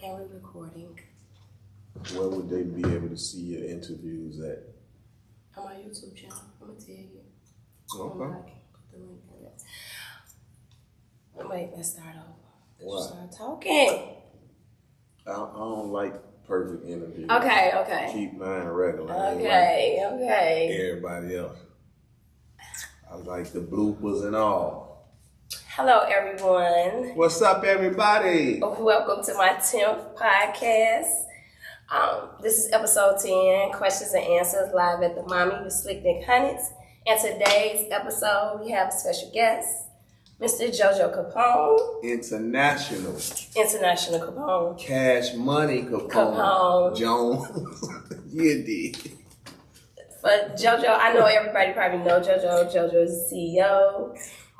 And we're recording. Where would they be able to see your interviews at? On my YouTube channel. I'm going to tell you. Okay. Put the link in it. Wait, let's start over. Why? Start talking. I don't like perfect interviews. Okay. Keep mine regular. Okay. Everybody else. I like the bloopers and all. Hello, everyone. What's up, everybody? Welcome to my 10th podcast. This is episode 10, questions and answers, live at the Mommie with Slick Nick Hunnits. And today's episode, we have a special guest, Mr. JoJo Capone. International Capone. Cash money Capone. Jones. You did. But JoJo, I know everybody probably know JoJo. JoJo is the CEO.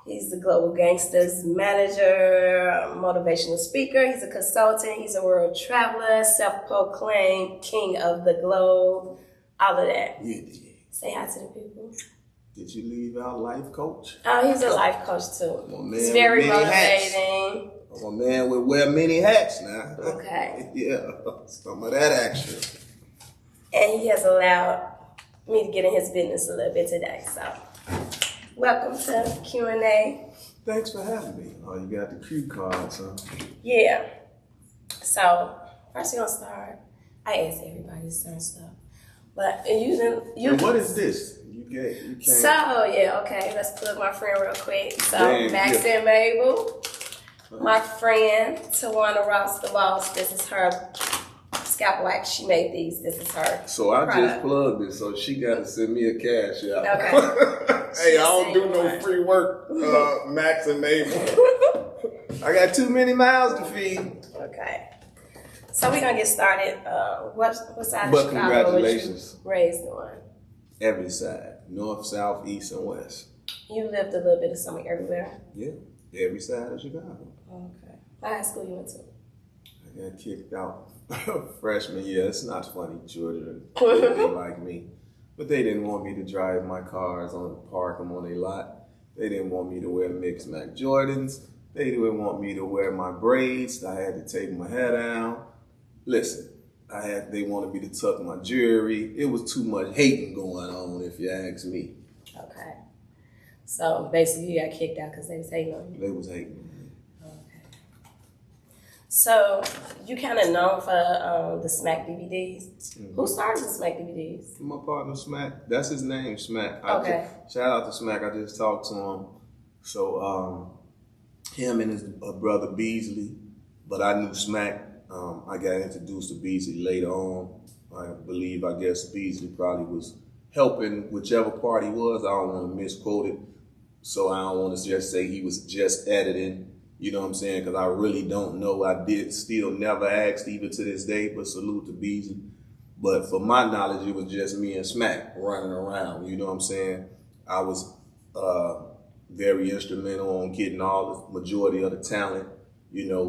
He's the Global Gangsters manager, motivational speaker. He's a consultant. He's a world traveler, self-proclaimed king of the globe. All of that. You did. Say hi to the people. Did you leave out life coach? Oh, he's a life coach too. He's very motivating. I'm a man with wear many hats now. Okay. Yeah, some of that action. And he has allowed me to get in his business a little bit today. So, welcome to Q&A. Thanks for having me. Oh, you got the cue cards, huh? Yeah. So, first we're going to start. I ask everybody certain stuff. But And what is this? You can't. So, okay. Let's plug my friend real quick. So, Damn, Max and Mabel. My friend, Tawana Ross, the boss. This is her scalp wax. She made these. This is her So I product. just plugged it, so she got to send me a cash out. Okay. Hey, I don't do no free work, Max and Mabel. I got too many mouths to feed. Okay. So we're going to get started. What side But of Chicago congratulations. was you raised on? Every side, north, south, east, and west. You lived a little bit of summer everywhere? Yeah, every side of Chicago. Okay. What high school you went to? I got kicked out freshman year. It's not funny, children. They like me. But they didn't want me to drive my cars park them on a lot. They didn't want me to wear mixed Mac Jordans. They didn't want me to wear my braids. I had to take my hair down. Listen, they wanted me to tuck my jewelry. It was too much hating going on, if you ask me. Okay. So basically you got kicked out because they was hating on you? They was hating on me. Okay. So you kind of known for the Smack DVDs. Mm-hmm. Who started the Smack DVDs? My partner Smack. That's his name, Smack. Okay. Shout out to Smack. I just talked to him. So him and his brother Beasley, but I knew Smack. I got introduced to Beasley later on. I guess Beasley probably was helping whichever part he was. I don't want to misquote it. So I don't want to just say he was just editing. You know what I'm saying? Because I really don't know. I did still never asked even to this day, but salute to Beasley. But for my knowledge, it was just me and Smack running around. You know what I'm saying? I was very instrumental on getting all the majority of the talent,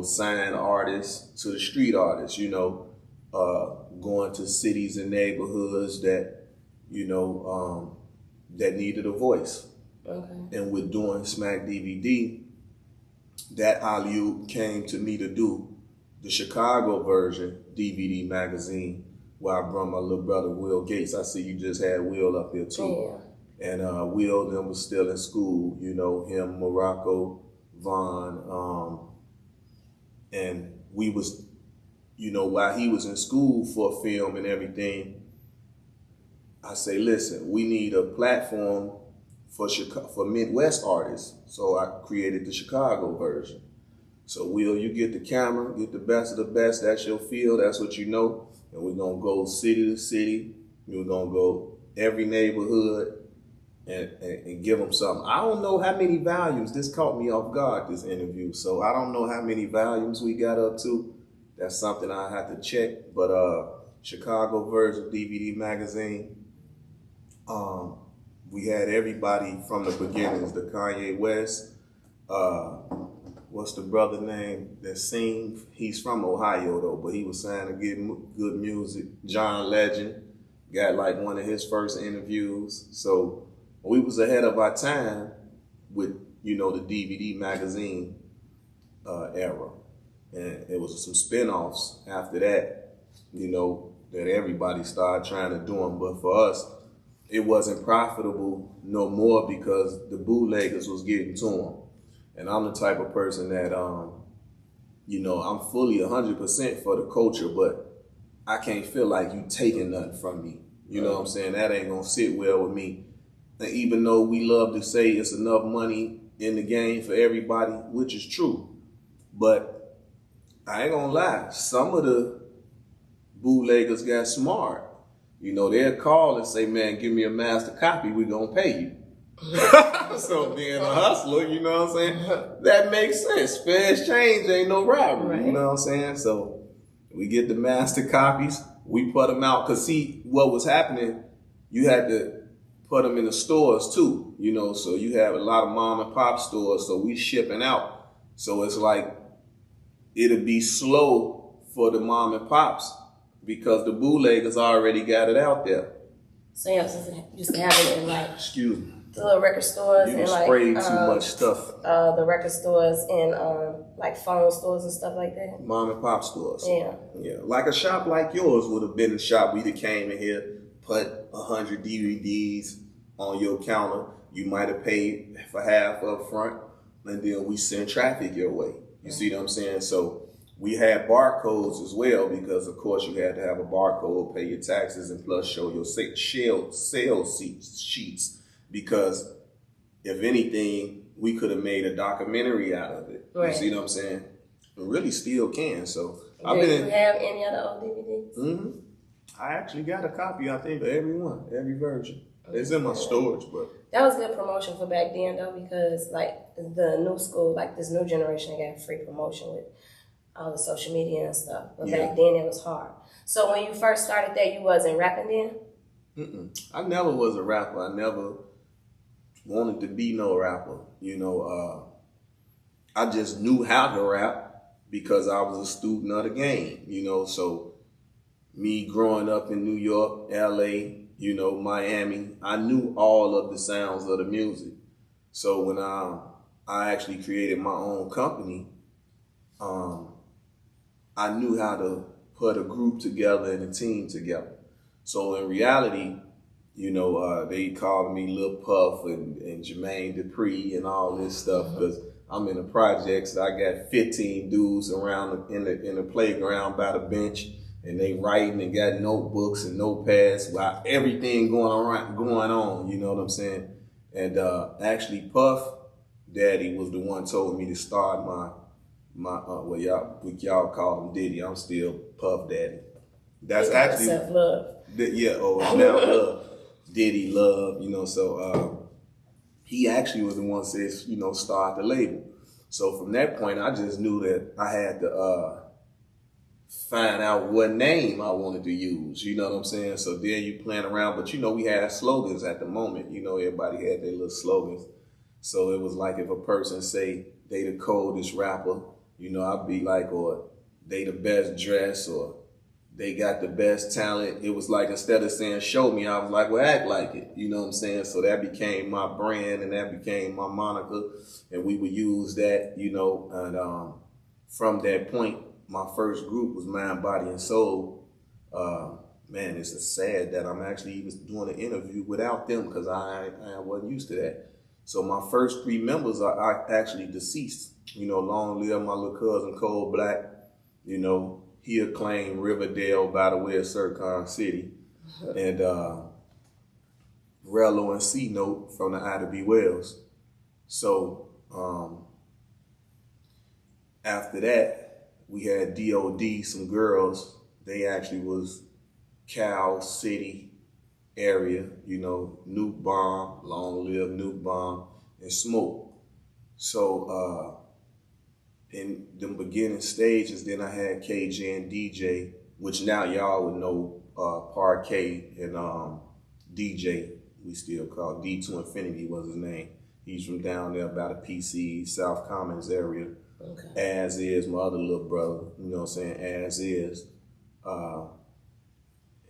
signed artists to the street artists, going to cities and neighborhoods that, that needed a voice. Okay. And with doing Smack DVD, that alley-oop came to me to do the Chicago version DVD magazine, where I brought my little brother Will Gates. I see you just had Will up here too. Yeah. And Will then was still in school, him, Morocco, Vaughn, and we was, while he was in school for film and everything, I say, listen, we need a platform for Midwest artists. So I created the Chicago version. So Will, you get the camera, get the best of the best. That's your field. That's what you know. And we're going to go city to city. We're going to go every neighborhood and give them something. I don't know how many volumes. This caught me off guard, this interview. So I don't know how many volumes we got up to. That's something I have to check. But Chicago version DVD magazine, we had everybody from the beginnings, the Kanye West, what's the brother name that sings? He's from Ohio though, but he was signed to get good music. John Legend got like one of his first interviews. So we was ahead of our time with, the DVD magazine era. And it was some spin-offs after that, you know, that everybody started trying to do them. But for us, it wasn't profitable no more because the bootleggers was getting to them. And I'm the type of person that, you know, I'm fully 100% for the culture, but I can't feel like you taking nothing from me. You know what I'm saying? That ain't gonna sit well with me. And even though we love to say it's enough money in the game for everybody, which is true, but I ain't gonna lie, some of the bootleggers got smart. You know, they'll call and say, man, give me a master copy, we gonna pay you. So being a hustler, you know what I'm saying? That makes sense. Fair exchange ain't no robbery, right. You know what I'm saying? So we get the master copies, we put them out. Cause see, what was happening, you had to put them in the stores too, you know, so you have a lot of mom and pop stores, so we shipping out. So it's like, it'll be slow for the mom and pops because the bootleggers already got it out there. So you used to have it in like, excuse me, the little record stores you and sprayed like too much stuff. The record stores and like phone stores and stuff like that. Mom and pop stores. Yeah. Yeah. Like a shop like yours would have been a shop we'd have came in here, put 100 DVDs on your counter. You might have paid for half up front, and then we send traffic your way. You see what I'm saying? So we had barcodes as well because, of course, you had to have a barcode, pay your taxes, and plus show your sales sheets. Because if anything, we could have made a documentary out of it. Right. You see what I'm saying? We really still can. So do you have any other old DVDs? Mm-hmm. I actually got a copy, I think, of every one, every version. It's in my storage, but that was good promotion for back then, though, because like the new school, like this new generation, got free promotion with all the social media and stuff. But back then, it was hard. So when you first started that, you wasn't rapping then? I never was a rapper. I never wanted to be no rapper. You know, I just knew how to rap because I was a student of the game. You know, so me growing up in New York, LA, you know, Miami, I knew all of the sounds of the music. So when I actually created my own company, I knew how to put a group together and a team together. So in reality, you know, they called me Lil Puff and Jermaine Dupri and all this stuff because I'm in the projects. I got 15 dudes around in the playground by the bench. And they writing and got notebooks and notepads, while everything going on, you know what I'm saying? And actually Puff Daddy was the one told me to start my well y'all call him Diddy. I'm still Puff Daddy. That's actually self-love. Now Love. Diddy Love, you know, so he actually was the one that says, you know, start the label. So from that point I just knew that I had to find out what name I wanted to use, you know what I'm saying? So then you playing around, but you know, we had slogans at the moment, you know, everybody had their little slogans. So it was like if a person say they the coldest rapper, you know, I'd be like, or they the best dressed, or they got the best talent. It was like, instead of saying show me, I was like, well, act like it, you know what I'm saying? So that became my brand and that became my moniker, and we would use that, you know, and from that point, my first group was Mind, Body, and Soul. Man, it's sad that I'm actually even doing an interview without them because I wasn't used to that. So my first 3 members are actually deceased. You know, long live my little cousin Cole Black. You know, he acclaimed Riverdale by the way of Sircon City. And Rello and C Note from the Ida B. Wells. So after that, we had DOD, some girls. They actually was Cal City area, you know, Nuke Bomb, long live Nuke Bomb, and Smoke. So in the beginning stages, then I had KJ and DJ, which now y'all would know Parquet and DJ, we still call D2 Infinity was his name. He's from down there by the PC, South Commons area. Okay. As is my other little brother, you know what I'm saying? As is. And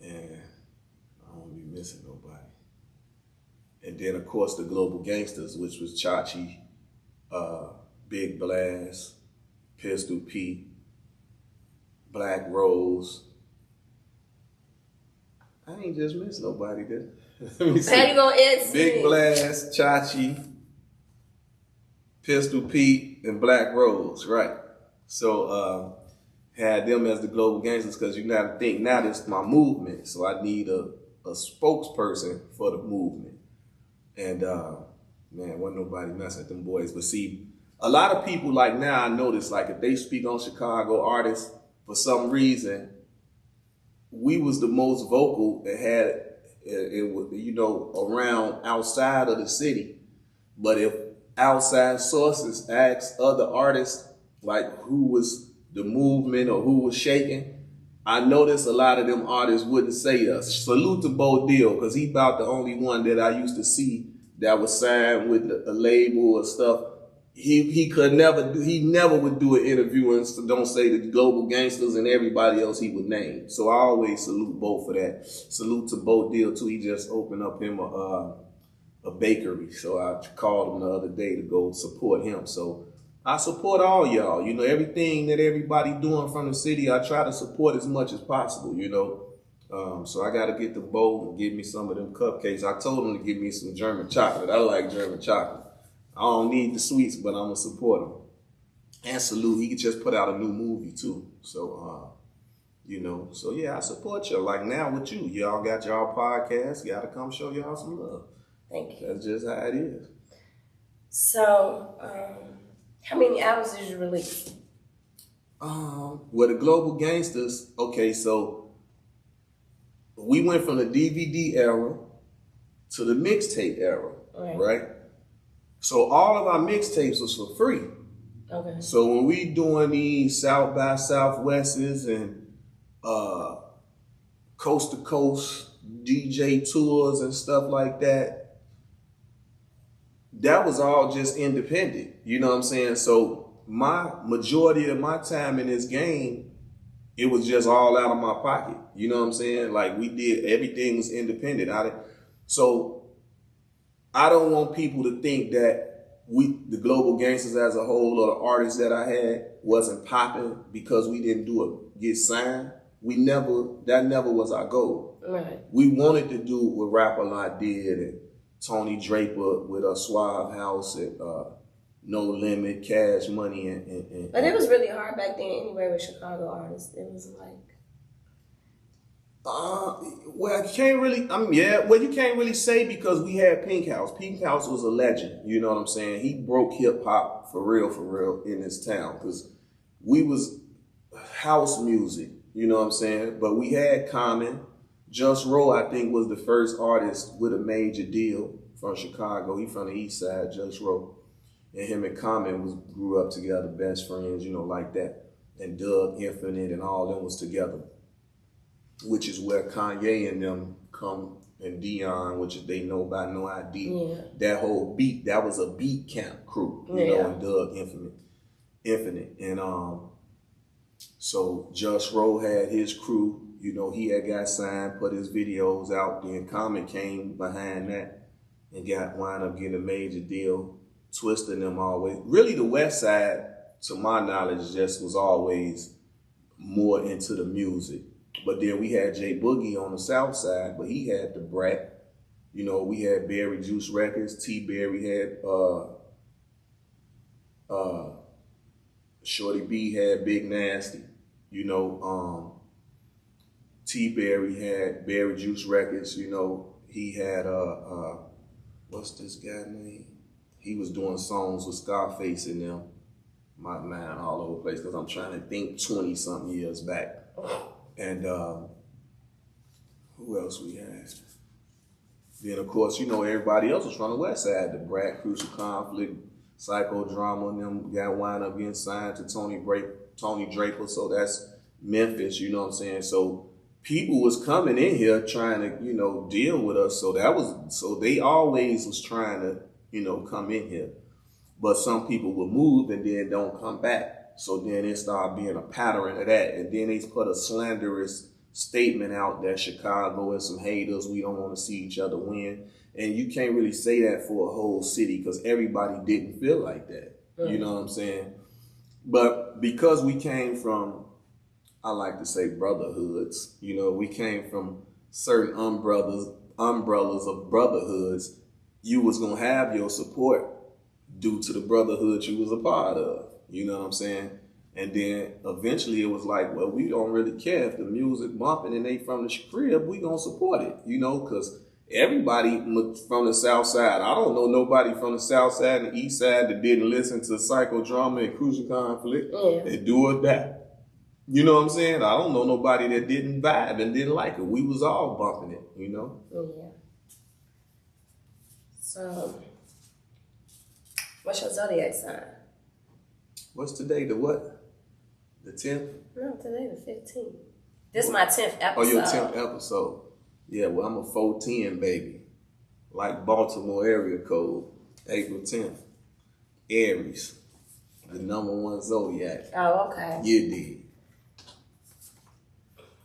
I don't be missing nobody. And then, of course, the Global Gangsters, which was Chachi, Big Blast, Pistol P, Black Rose. I ain't just missed nobody there. Let me see. How you gonna answer Big me? Blast, Chachi, Pistol Pete, and Black Rose, right? So had them as the global gangsters because you gotta think now this is my movement, so I need a spokesperson for the movement. And man, wasn't nobody messing with them boys. But see, a lot of people like now I notice like if they speak on Chicago artists, for some reason, we was the most vocal that had it around outside of the city. But if outside sources ask other artists like who was the movement or who was shaking, I noticed a lot of them artists wouldn't say us. Salute to Bo Deal, because he about the only one that I used to see that was signed with a label or stuff. He never would do an interview and don't say the global gangsters and everybody else he would name. So I always salute Bo for that. Salute to Bo Deal too. He just opened up him a bakery. So I called him the other day to go support him. So I support all y'all. You know, everything that everybody doing from the city, I try to support as much as possible, you know. So I got to get the Bo and give me some of them cupcakes. I told him to give me some German chocolate. I like German chocolate. I don't need the sweets, but I'm going to support him. And salute, he just put out a new movie too. So, you know, so yeah, I support y'all. Like now with you, y'all got y'all podcast, got to come show y'all some love. Thank you. That's just how it is. So, how many albums did you release? Well, the Global Gangsters, okay, so we went from the DVD era to the mixtape era, right? So all of our mixtapes was for free. Okay. So when we doing these South by Southwests and coast to coast DJ tours and stuff like that, that was all just independent. You know what I'm saying? So my majority of my time in this game, it was just all out of my pocket. You know what I'm saying? Like we did, everything was independent. So I don't want people to think that the Global Gangsters as a whole or the artists that I had wasn't popping because we didn't get signed. That never was our goal. Right. We wanted to do what Rap-A-Lot did and Tony Draper with Suave House and No Limit, Cash Money and But it was really hard back then anyway with Chicago artists. It was like well, you can't really, you can't really say because we had Pink House. Pink House was a legend, you know what I'm saying? He broke hip hop for real in this town because we was house music, you know what I'm saying? But we had Common. Just Row, I think, was the first artist with a major deal from Chicago. He from the east side, Just Row. And him and Common grew up together, best friends, you know, like that. And Doug Infinite and all them was together, which is where Kanye and them come, and Dion, which they know by No ID. Yeah. That whole beat, that was a beat camp crew, you know, and Doug Infinite. And so Just Row had his crew, you know, he had got signed, put his videos out, then Common came behind that and wound up getting a major deal, twisting them always. Really the West Side, to my knowledge, just was always more into the music. But then we had J Boogie on the South Side, but he had the Brat. You know, we had Berry Juice Records. T Berry had Shorty B had Big Nasty. You know, T Berry had Berry Juice Records. You know, he had what's this guy name? He was doing songs with Scarface in them. My mind all over the place because I'm trying to think 20-something years back. And who else we had? Then, of course, you know, everybody else was from the West Side. The Brat, Crucial Conflict, Psychodrama, and them wound up getting signed to Tony Draper. So that's Memphis, you know what I'm saying? So people was coming in here trying to, you know, deal with us. So they always was trying to, you know, come in here. But some people would move and then don't come back. So then it started being a pattern of that. And then they put a slanderous statement out that Chicago and some haters, we don't want to see each other win. And you can't really say that for a whole city because everybody didn't feel like that. You know what I'm saying? But because we came from I like to say brotherhoods. You know, we came from certain umbrellas of brotherhoods. You was gonna have your support due to the brotherhood you was a part of. You know what I'm saying? And then eventually it was like, well, we don't really care if the music bumping and they from the crib, we gonna support it. You know, because everybody from the South Side, I don't know nobody from the South Side and the East Side that didn't listen to Psychodrama and Crucial Conflict and do or that. You know what I'm saying? I don't know nobody that didn't vibe and didn't like it. We was all bumping it, you know? Yeah. So, what's your zodiac sign? What's today, the what? The 10th? No, today the 15th. This is my 10th episode. Oh, your 10th episode. Yeah, well, I'm a 410, baby. Like Baltimore area code, April 10th. Aries, the #1 zodiac. Oh, okay. You did.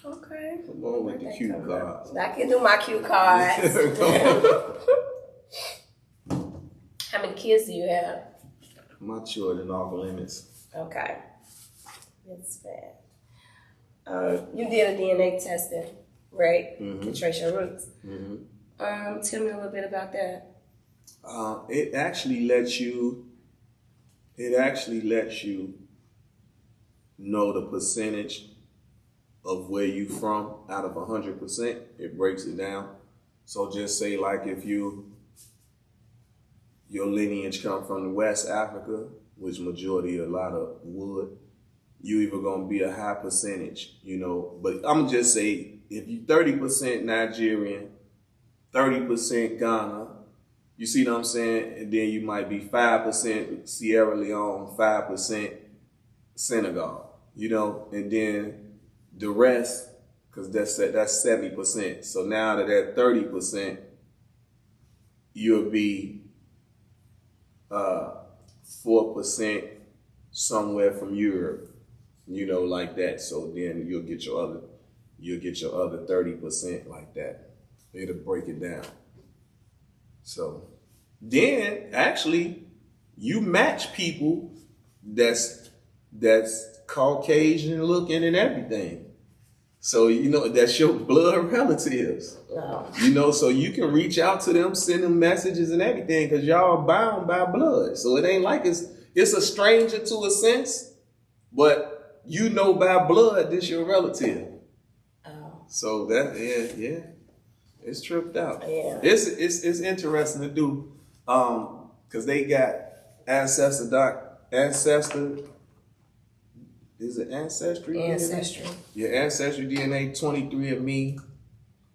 Okay. Come on with the cue cards. I can do my cue cards. How many kids do you have? My children off limits. Okay. That's bad. You did a DNA testing, right? To trace your roots. Tell me a little bit about that. It actually lets you know the percentage of where you from out of 100%. It breaks it down. So just say like if your lineage come from the West Africa, which majority a lot of would, you either gonna be a high percentage, you know. But I'm gonna just say if you 30% Nigerian, 30% Ghana, you see what I'm saying? And then you might be 5% Sierra Leone, 5% Senegal, you know, and then the rest, because that's 70%. So now that at 30%, you'll be 4% somewhere from Europe, you know, like that. So then you'll get your other 30% like that. It'll break it down. So then actually you match people that's Caucasian looking and everything. So, you know, that's your blood relatives. Wow. You know, so you can reach out to them, send them messages and everything, because y'all bound by blood. So it ain't like it's a stranger to a sense, but you know by blood this your relative. Oh. So that yeah. It's tripped out. Yeah. It's interesting to do, because they got Ancestry. Is it Ancestry? Ancestry. Yeah, Ancestry DNA, 23andMe,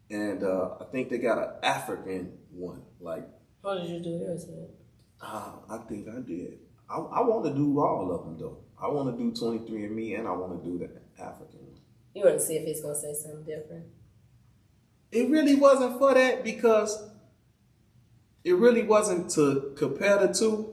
and I think they got an African one. Like, What did you do yours with? I think I did. I want to do all of them though. I want to do 23andMe and I want to do the African one. You want to see if he's gonna say something different? It really wasn't for that because it really wasn't to compare the two.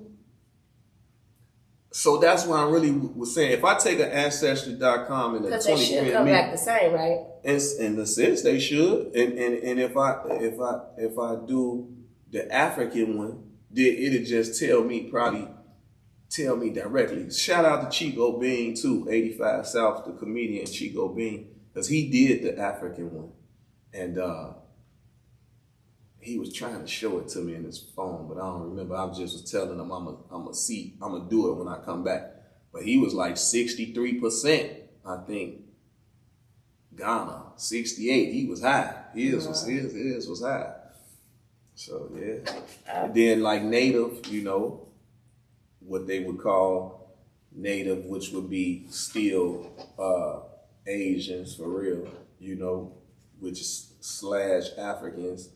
So that's why I really was saying, if I take an Ancestry.com and a 23andMe, because they should come back the same, right? in the sense they should, and if I do the African one, then it'll just tell me directly. Shout out to Chico Bean too, 85 South, the comedian Chico Bean, because he did the African one, and he was trying to show it to me in his phone, but I don't remember. I just was telling him I'm gonna do it when I come back. But he was like 63%, I think. Ghana, 68. He was high. His was high. So yeah. And then like native, you know, what they would call native, which would be still Asians for real, you know, which is / Africans.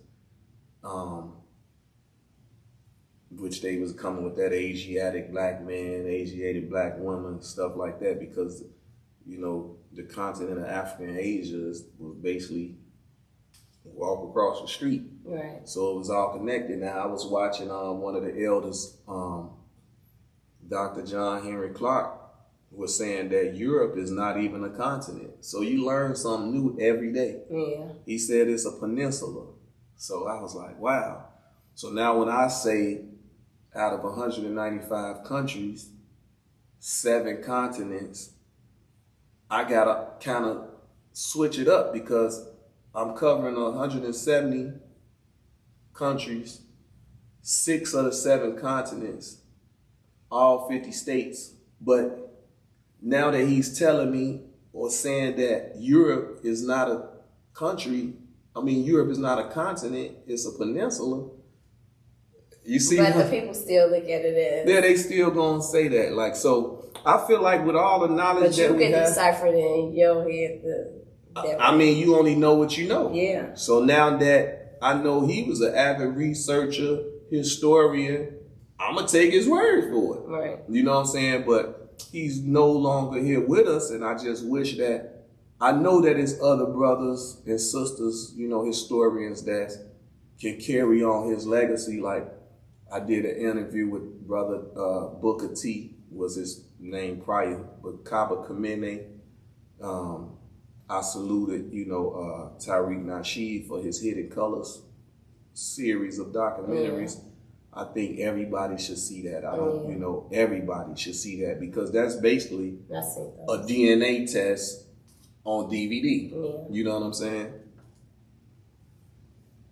Which they was coming with that Asiatic black man, Asiatic black woman, stuff like that, because, you know, the continent of Africa and Asia was basically walk across the street. Right. So it was all connected. Now I was watching one of the elders, Dr. John Henry Clark, was saying that Europe is not even a continent. So you learn something new every day. Yeah. He said it's a peninsula. So I was like, wow. So now when I say out of 195 countries, 7 continents, I gotta kind of switch it up because I'm covering 170 countries, 6 of the 7 continents, all 50 states. But now that he's telling me or saying that Europe is not a country, Europe is not a continent, it's a peninsula. You see, but the people still look at it as, yeah, they still gonna say that. Like, so I feel like with all the knowledge that we have, but you can decipher it in your head. You only know what you know. Yeah. So now that I know he was an avid researcher, historian, I'm gonna take his word for it. Right. You know what I'm saying? But he's no longer here with us, and I just wish that I know that his other brothers and sisters, historians that can carry on his legacy. Like I did an interview with brother Booker T was his name prior, but Kaba Kamene. I saluted, Tariq Nasheed for his Hidden Colors series of documentaries. Yeah. I think everybody should see that. Everybody should see that because that's basically a DNA test on DVD. Yeah. You know what I'm saying?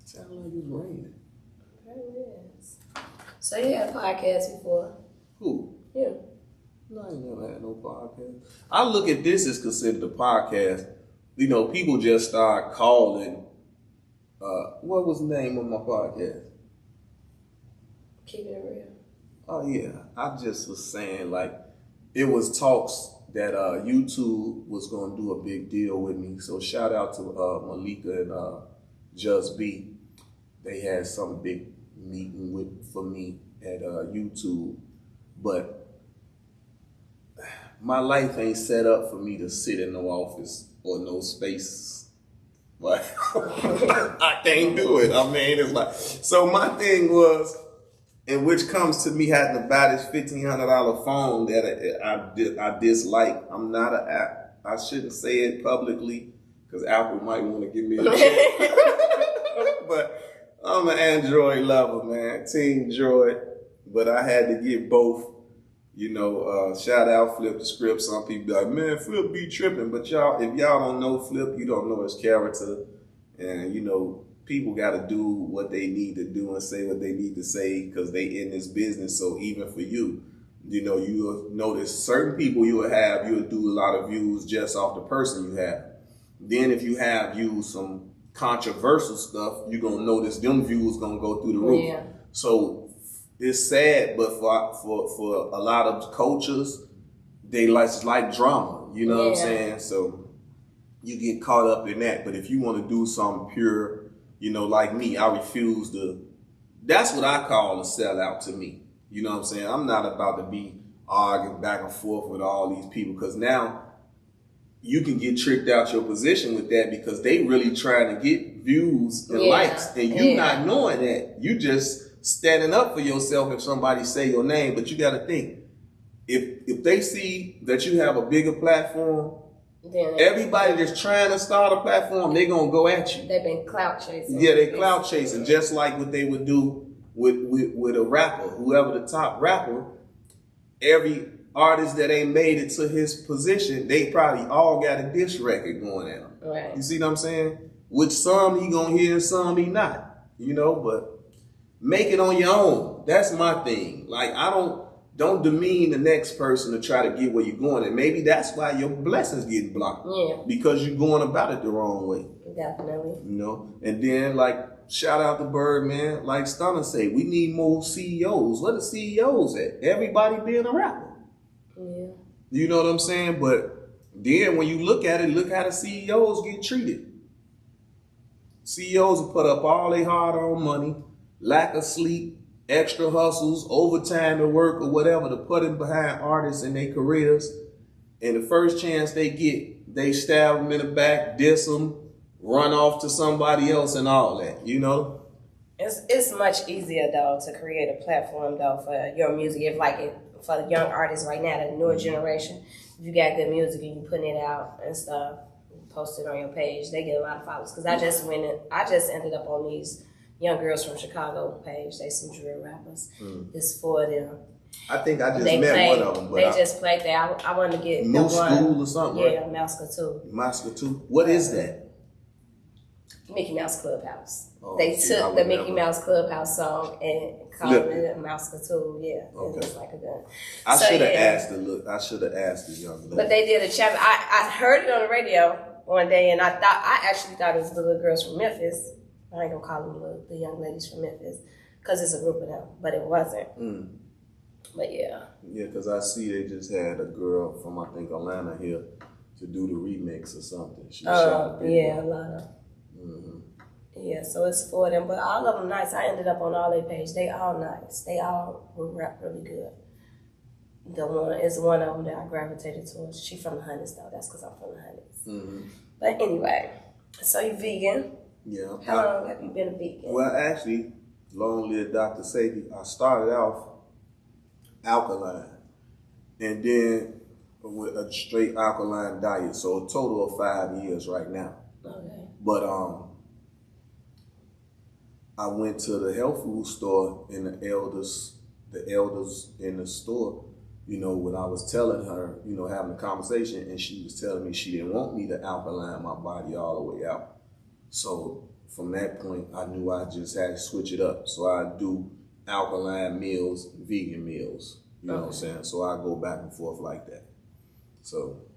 It sounds like it's raining. It is. So you had a podcast before? Who? Yeah. No, I ain't never had no podcast. I look at this as considered a podcast. People just start calling. What was the name of my podcast? Keeping It Real. Oh yeah, I just was saying like it was talks that YouTube was gonna do a big deal with me. So shout out to Malika and Just B. They had some big meeting for me at YouTube, but my life ain't set up for me to sit in no office or no spaces. Like, I can't do it. It's like, so my thing was, and which comes to me having to buy this $1,500 phone that I dislike. I shouldn't say it publicly because Apple might want to give me a check. But I'm an Android lover, man. Team Droid. But I had to get both. Shout out Flip the Script. Some people be like, man, Flip be tripping. But if y'all don't know Flip, you don't know his character. And, people got to do what they need to do and say what they need to say because they in this business. So even for you, you'll notice certain people you'll do a lot of views just off the person you have. Then if you have used some controversial stuff, you're going to notice them views going to go through the roof. Yeah. So it's sad, but for a lot of cultures, they like drama. You know what I'm saying? So you get caught up in that. But if you want to do something pure, like me, I refuse to. That's what I call a sellout to me. You know what I'm saying? I'm not about to be arguing back and forth with all these people because now you can get tricked out your position with that because they really trying to get views and likes, and you not knowing that. You just standing up for yourself if somebody say your name, but you got to think if they see that you have a bigger platform. Then everybody that's trying to start a platform, they're going to go at you. They've been clout chasing. Yeah, they clout chasing, just like what they would do with a rapper. Whoever the top rapper, every artist that ain't made it to his position, they probably all got a diss record going at them. Right. You see what I'm saying? With some he going to hear, some he not. But make it on your own. That's my thing. Like, don't demean the next person to try to get where you're going. And maybe that's why your blessings getting blocked. Yeah. Because you're going about it the wrong way. Definitely. And then shout out to Bird, man. Like Stunner say, we need more CEOs. Where the CEOs at? Everybody being a rapper. Yeah. You know what I'm saying? But then when you look at it, look how the CEOs get treated. CEOs will put up all their hard-earned money, lack of sleep, extra hustles, overtime at work or whatever to put in behind artists in their careers. And the first chance they get, they stab them in the back, diss them, run off to somebody else and all that, It's much easier, though, to create a platform, though, for your music. For the young artists right now, the newer generation, if you got good music and you putting it out and stuff, post it on your page, they get a lot of followers. Because I just ended up on these Young Girls from Chicago page. They some drill rappers. It's 4 of them. I think I just met one of them. But they just played that. I wanted to get New School or something, yeah, right? Moscatoon. What is that? Mickey Mouse Clubhouse. Oh, they took the Mickey Mouse Clubhouse song and called it Moscatoon. Yeah, okay. It was like a gun. I should have asked the young lady. But they did a chapter. I heard it on the radio one day, and I actually thought it was the little girls from Memphis. I ain't gonna call them the young ladies from Memphis because it's a group of them, but it wasn't. But yeah. Yeah, because I see they just had a girl from I think Atlanta here to do the remix or something. She shot a yeah, a lot of. Yeah, so it's for them, but all of them nice. I ended up on all their page. They all nice. They all would rap really good. The one is one of them that I gravitated towards. She from the Hundreds though. That's because I'm from the Hundreds. But anyway, so you vegan? Yeah. How long have you been a vegan? Well, actually, long live Dr. Sadie. I started off alkaline, and then with a straight alkaline diet. So a total of 5 years right now. Okay. But I went to the health food store and the elders in the store, you know, when I was telling her, you know, having a conversation, and she was telling me she didn't want me to alkaline my body all the way out. So from that point, I knew I just had to switch it up. So I do alkaline meals, vegan meals, you know what I'm saying? So I go back and forth like that. So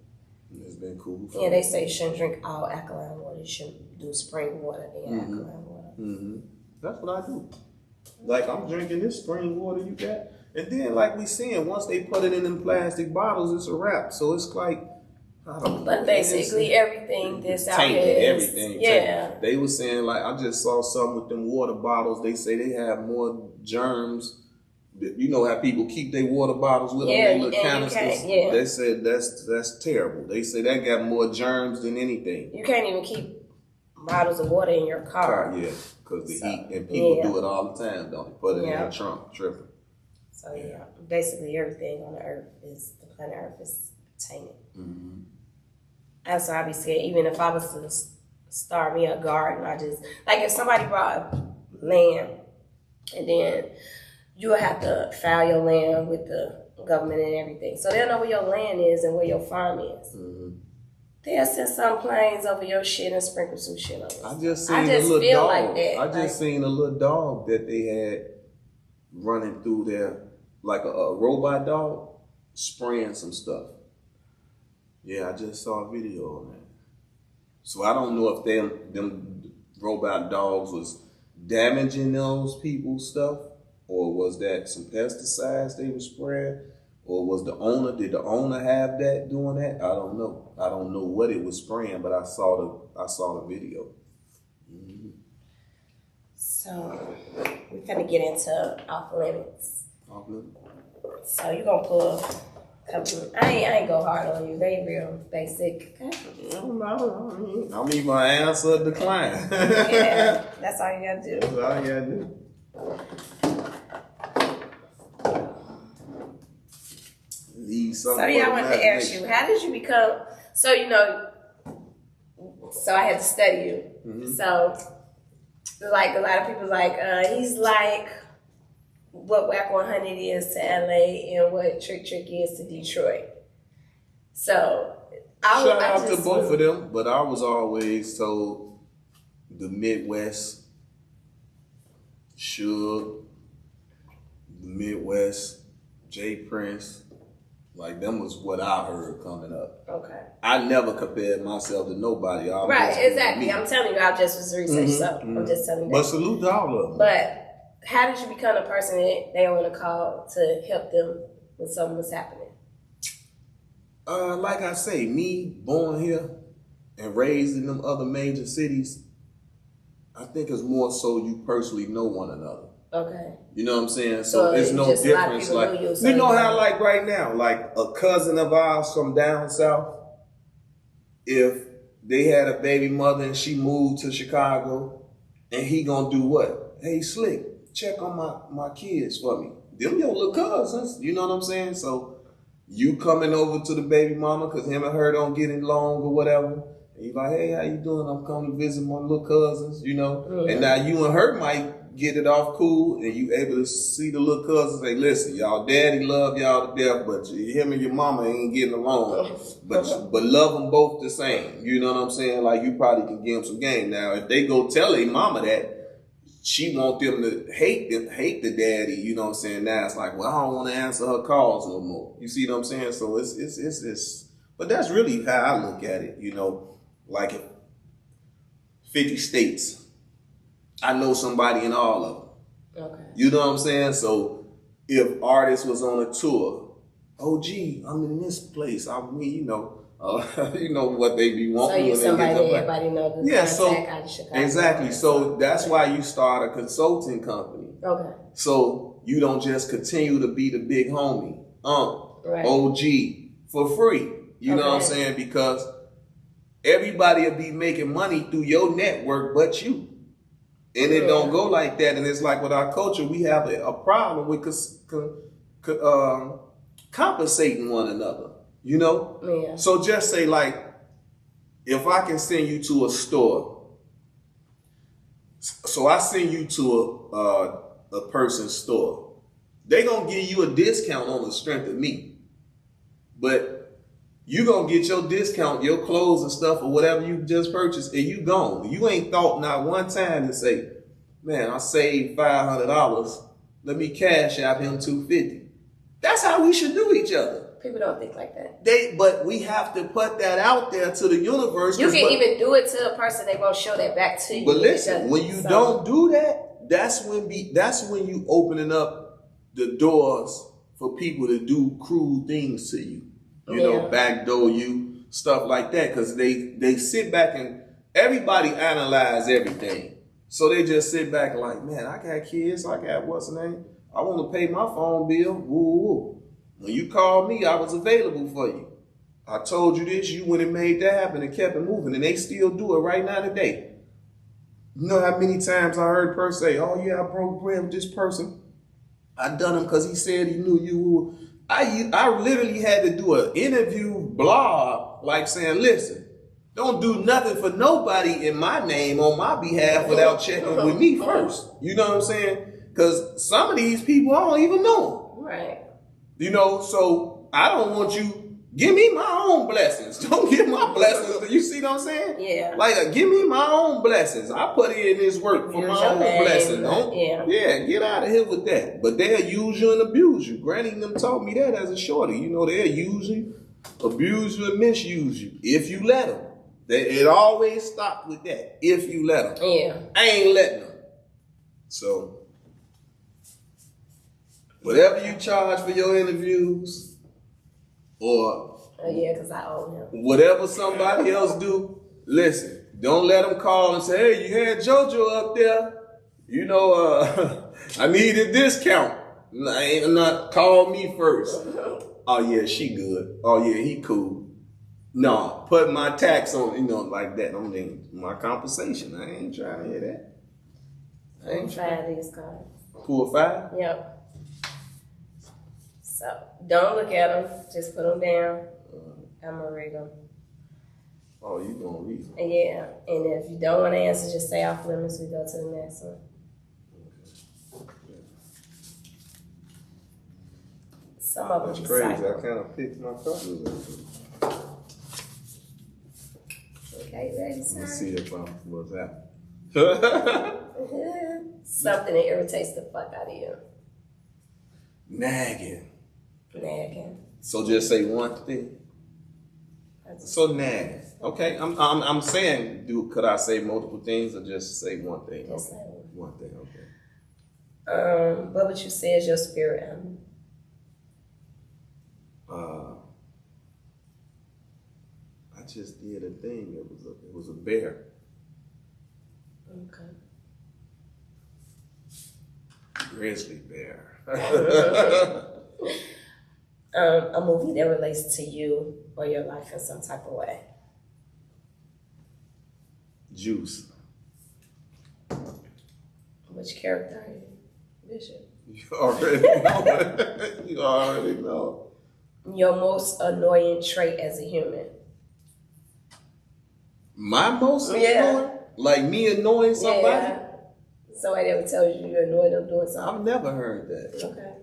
it's been cool. Yeah, they say you shouldn't drink all alkaline water. You should do spring water and alkaline water. That's what I do. Like I'm drinking this spring water you got. And then like we seeing, once they put it in them plastic bottles, it's a wrap. So it's like, I don't know. But basically everything that's out tainted, there is, everything. yeah. Tainted. They were saying, like, I just saw something with them water bottles. They say they have more germs. You know how people keep their water bottles with them, their little canisters? They said that's terrible. They say that got more germs than anything. You can't even keep bottles of water in your car. Yeah, because the heat. And people do it all the time, don't they? Put it in their trunk, tripping. So yeah, basically everything on the earth the planet Earth is tainted. And so I'd be scared, even if I was to start me a garden, I just, like if somebody brought land and then you would have to file your land with the government and everything. So they'll know where your land is and where your farm is. They'll send some planes over your shit and sprinkle some shit on it. I just seen a little feel dog. like that. I just seen a little dog that they had running through there, like a robot dog, spraying some stuff. Yeah, I just saw a video on that. So I don't know if them robot dogs was damaging those people's stuff, or was that some pesticides they were spraying, or did the owner have that doing that? I don't know. I don't know what it was spraying, but I saw the video. So we're gonna get into off limits. Off limits. So you're gonna pull a couple. I ain't go hard on you. They real basic. I'm even gonna answer decline. Yeah, that's all you gotta do. That's all you gotta do. So yeah, I wanted to ask you, how did you become? So you know, so I had to study you. So like a lot of people like he's like what Whack 100 is to LA and what Trick is to Detroit. So shout out to both of them, but I was always told the Midwest, Suge, the Midwest, Jay Prince, like them was what I heard coming up. Okay. I never compared myself to nobody. Right, exactly. I'm telling you, I just was research, so I'm just telling you that. But salute to all of them. But how did you become a person that they want to call to help them when something was happening? Like I say, me born here and raised in them other major cities, I think it's more so you personally know one another. Okay. You know what I'm saying? So it's no difference. Like you know how like right now, like a cousin of ours from down south, if they had a baby mother and she moved to Chicago, and he gonna do what? Hey, Slick, check on my kids for me. Them your little cousins. You know what I'm saying? So you coming over to the baby mama because him and her don't get along or whatever. And you like, hey, how you doing? I'm coming to visit my little cousins, you know. And now you and her might get it off cool, and you able to see the little cousins say, listen, y'all daddy love y'all to death, but him and your mama ain't getting along. But love them both the same. You know what I'm saying? Like, you probably can give them some game. Now, if they go tell their mama that, she want them to hate the daddy, you know what I'm saying? Now it's like, well, I don't want to answer her calls no more. You see what I'm saying? So it's but that's really how I look at it, you know, like 50 states. I know somebody in all of them. Okay. You know what I'm saying? So if artists was on a tour, oh gee, I'm in this place. You know what they be wanting. So you're somebody that everybody knows. Yeah, so exactly. So that's why you start a consulting company. Okay. So you don't just continue to be the big homie, right. OG for free. You know what I'm saying? Because everybody will be making money through your network, but you. And it don't go like that. And it's like with our culture, we have a problem with compensating one another, you know? Yeah. So just say, like, if I can send you to a store, so I send you to a person's store, they going to give you a discount on the strength of me. But you going to get your discount, your clothes and stuff or whatever you just purchased, and you gone. You ain't thought not one time to say, man, I saved $500. Let me cash out him $250. That's how we should do each other. People don't think like that. But we have to put that out there to the universe. You can even do it to a person, they won't show that back to you. But listen, when you don't do that, that's when you opening up the doors for people to do cruel things to you. You know, backdoor you, stuff like that. Because they sit back and everybody analyze everything. So they just sit back and like, man, I got kids. I got what's the name? I want to pay my phone bill. Woo, woo. When you called me, I was available for you. I told you this. You went and made that happen and kept it moving. And they still do it right now today. You know how many times I heard a person say, oh, yeah, I broke bread with this person. I done him because he said he knew you were. I literally had to do an interview blog, like saying, listen, don't do nothing for nobody in my name on my behalf without checking with me first. You know what I'm saying? Because some of these people, I don't even know them. Right. You know, so I don't want you, give me my own blessings. Don't give my blessings. You see what I'm saying? Yeah. Like, give me my own blessings. I put in this work for my own blessings. Yeah, get out of here with that. But they'll use you and abuse you. Granny and them taught me that as a shorty. You know, they'll use you, abuse you, and misuse you if you let them. It always stopped with that. If you let them. Yeah. I ain't letting them. So, whatever you charge for your interviews, or because I own him. Whatever somebody else do, listen, don't let them call and say, hey, you had JoJo up there. You know, I need a discount. Not call me first. Oh, yeah, she good. Oh, yeah, he cool. No, put my tax on, you know, like that. I mean, my compensation. I ain't trying to hear that. I ain't trying these cards. Pull 5? Yep. So, don't look at them. Just put them down. I'm going to read them. Oh, you going to read them? Yeah. And if you don't want to answer, just stay off limits. We go to the next one. Some of them That's crazy. I kind of picked my colors. Okay, ready, sir? Let's see if what's happening. Something that irritates the fuck out of you. Nagging. So just say one thing. So nagging. Okay, I'm saying, could I say multiple things or just say one thing? Just okay. say one thing. Okay. What would you say is your spirit animal? I just did a thing. It was a bear. Okay. Grizzly bear. A movie that relates to you or your life in some type of way. Juice. Which character are you? Bishop. You already know. Your most annoying trait as a human. My most annoying? Like me annoying somebody? Yeah. Somebody ever tells you you're annoyed of doing something? I've never heard that. Okay.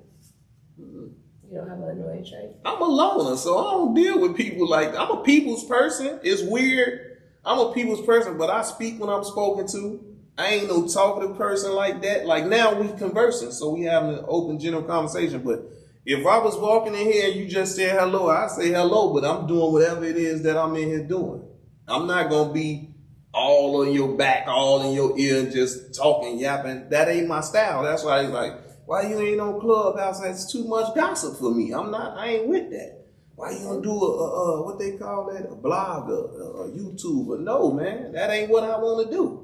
You don't have an annoying trait? I'm a loner, so I don't deal with people like that. I'm a people's person. It's weird. I'm a people's person, but I speak when I'm spoken to. I ain't no talkative person like that. Like now we conversing, so we having an open general conversation. But if I was walking in here and you just said hello, I say hello, but I'm doing whatever it is that I'm in here doing. I'm not gonna be all on your back, all in your ear, just talking, yapping. That ain't my style. That's why he's like, why you ain't on Clubhouse? That's too much gossip for me. I ain't with that. Why you gonna do a what they call that? A blog, a YouTuber? No, man, that ain't what I want to do.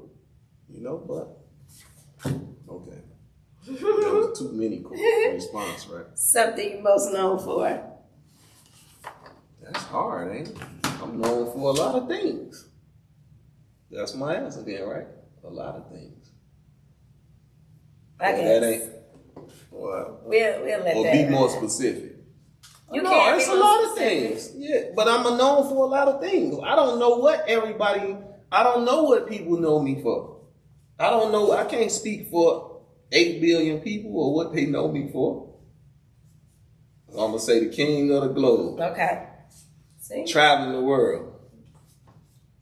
You know, but okay. That was too many response, right? Something you're most known for. That's hard, ain't it? I'm known for a lot of things. That's my answer then, right? A lot of things. I guess. That ain't. Well, we'll let or that. be more specific. You no, can't. it's a lot of things. Yeah, but I'm known for a lot of things. I don't know what people know me for. I don't know. I can't speak for 8 billion people or what they know me for. I'm going to say the king of the globe. Okay. See? Traveling the world.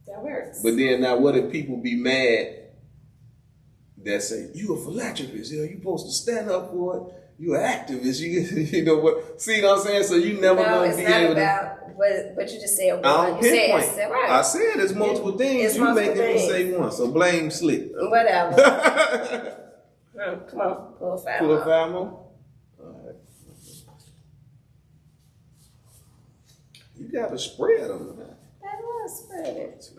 That works. But then now what if people be mad that say, you a philanthropist, you supposed to stand up for it. You an activist, you know what? See what I'm saying? So you never gonna be able to. But you just said one. I don't pinpoint. Said, right. I said it's multiple things. You making me say one, so blame Slick. Whatever. Come on, pull a 5 more. Pull a 5 more. All right. You got to spread them. That was spread it.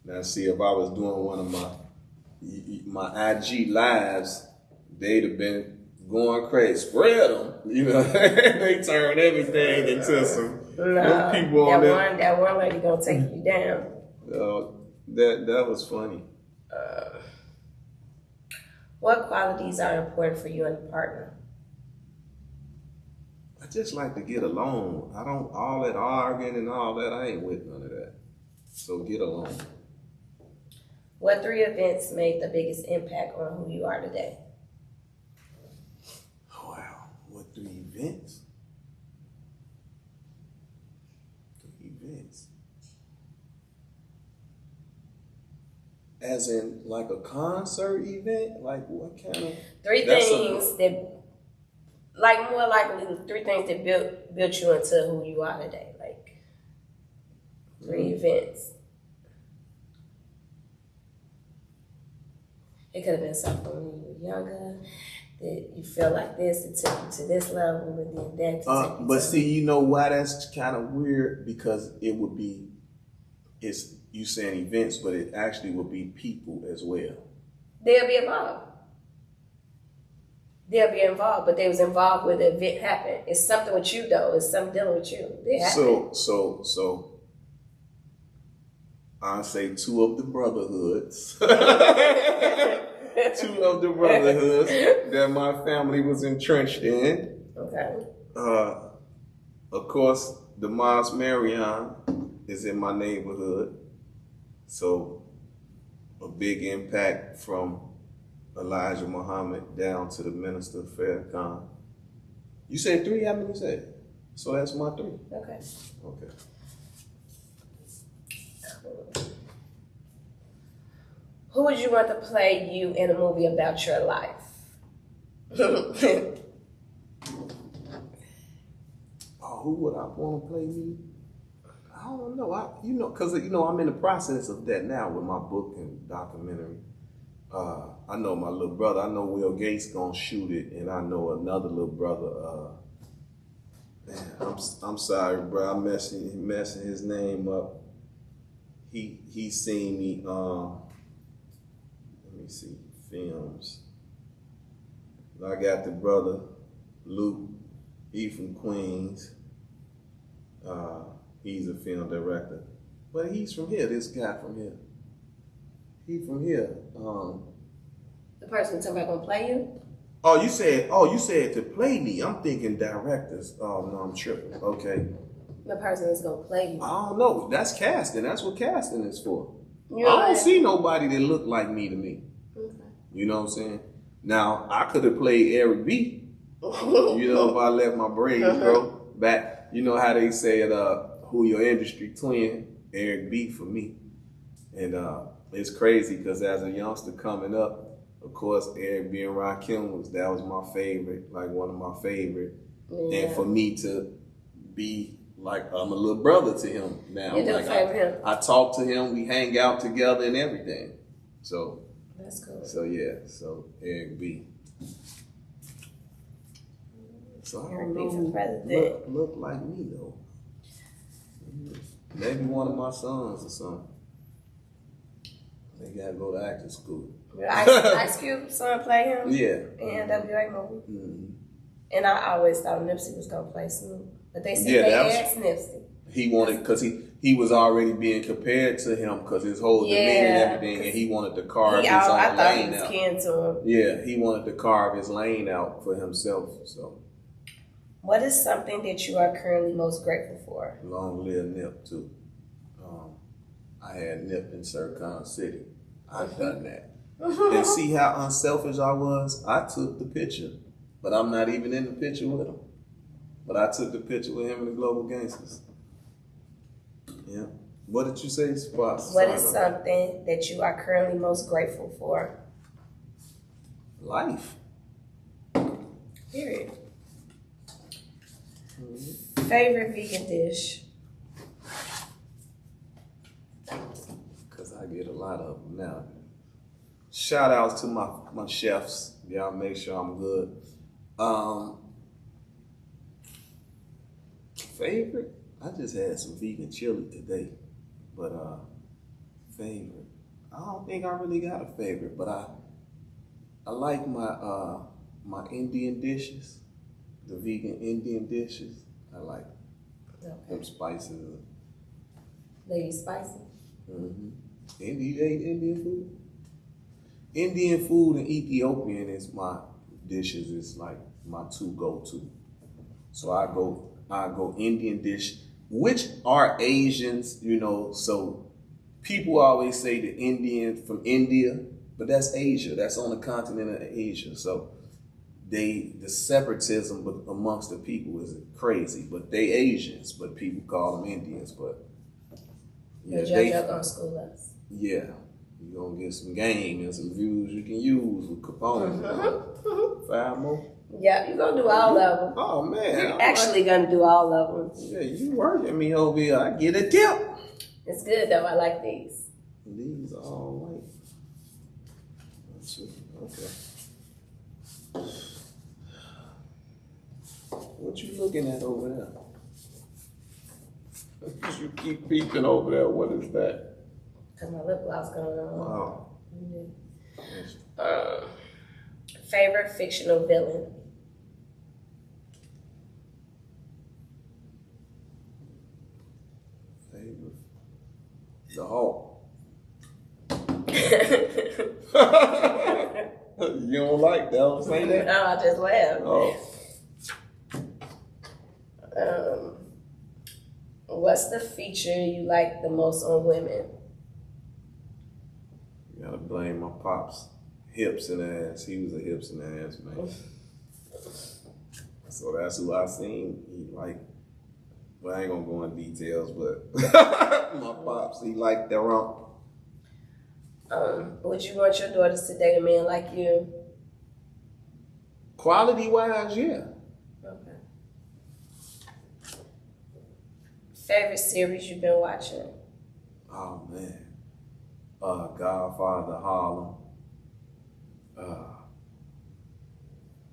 Now, see, if I was doing one of my IG lives, they'd have been going crazy. Spread them, you know. They turn everything into some people on there. That one lady gonna take you down. That was funny. What qualities are important for you and a partner? I just like to get along. I don't all that arguing and all that. I ain't with none of that. So get along. What 3 events made the biggest impact on who you are today? Wow. What 3 events? 3 events. As in like a concert event? Like what kind of? 3 things that, like more likely 3 things that built you into who you are today. Like 3 events. It could have been something when you were younger, that you felt like this, it took you to this level, and then that. But see, you know why that's kind of weird? Because it would be, it's you saying events, but it actually would be people as well. They'll be involved. They'll be involved, but they was involved when the event happened. It's something with you though. It's something dealing with you. So I say 2 of the brotherhoods. 2 of the brotherhoods that my family was entrenched in. Okay. Of course, the Mosque Marion is in my neighborhood. So a big impact from Elijah Muhammad down to the Minister Farrakhan. You said 3? How many you said? So that's my 3. Okay. Okay. Who would you want to play you in a movie about your life? Who would I want to play me? I don't know. Because I'm in the process of that now with my book and documentary. I know my little brother. I know Will Gates gonna shoot it, and I know another little brother. Man, I'm sorry, bro. I'm messing his name up. He seen me. Let me see films. I got the brother Luke. He from Queens. He's a film director, but he's from here. This guy from here. He from here. The person talking about gonna play you? you said to play me. I'm thinking directors. Oh no, I'm tripping. Okay. The person that's gonna play you. I don't know. That's casting. That's what casting is for. You know I don't see nobody that look like me to me. Okay. You know what I'm saying? Now I could have played Eric B. You know, if I let my braids grow back. You know how they said, who your industry twin? Eric B for me. And it's crazy because as a youngster coming up, of course, Eric B and Rakim that was my favorite, like one of my favorite. Yeah. And for me to be like, I'm a little brother to him now. You do like him. I talk to him, we hang out together and everything. So that's cool. So yeah, so Eric B. So I don't know, look like me though. Maybe one of my sons or something. They gotta go to acting school. Ice Cube's son play him? Yeah. In NWA movie? Mm-hmm. And I always thought Nipsey was gonna play Snoop. But they said they asked Nipsey. He wanted, because he was already being compared to him because his whole demeanor and everything, and he wanted to carve his own lane out. I thought he was kin to him. Yeah, he wanted to carve his lane out for himself. So, what is something that you are currently most grateful for? Long live Nip too. I had Nip in Sircon City. I've done that. And see how unselfish I was? I took the picture, but I'm not even in the picture with him. But I took the picture with him and the Global Gangsters. Yeah. What did you say, Spots? What is something that you are currently most grateful for? Life. Period. Mm-hmm. Favorite vegan dish? Because I get a lot of them now. Shout outs to my chefs. Y'all make sure I'm good. Favorite? I just had some vegan chili today. But favorite? I don't think I really got a favorite, but I like my Indian dishes. The vegan Indian dishes. I like them spices. They spicy? Mm-hmm. You ate Indian food? Indian food and Ethiopian is my dishes. It's like my two go-to. So I go Indian dish, which are Asians, you know. So people always say the Indian from India, but that's Asia. That's on the continent of Asia. So the separatism amongst the people is crazy. But they Asians, but people call them Indians. But yeah, JoJo gonna school us. Yeah. You're going to get some game and some views you can use with Capone. Mm-hmm. 5 more? Yeah, you're going to do all of them. Oh, man. You're actually going to do all of them. Yeah, you working me over here. I get a tip. It's good, though. I like these. These are all white. Okay. What you looking at over there? You keep peeking over there. What is that? Because my lip gloss going on. Wow. Mm-hmm. Favorite fictional villain? Favorite? The Hulk. You don't like that? I'm saying that? No, I just laughed. Oh. What's the feature you like the most on women? You gotta blame my pops. Hips and ass. He was a hips and ass man. So that's who I seen. He like, well, I ain't gonna go in details, but my pops, he liked that rump. Would you want your daughters to date a man like you? Quality wise, yeah. Okay. Favorite series you've been watching? Oh man. Godfather Harlem.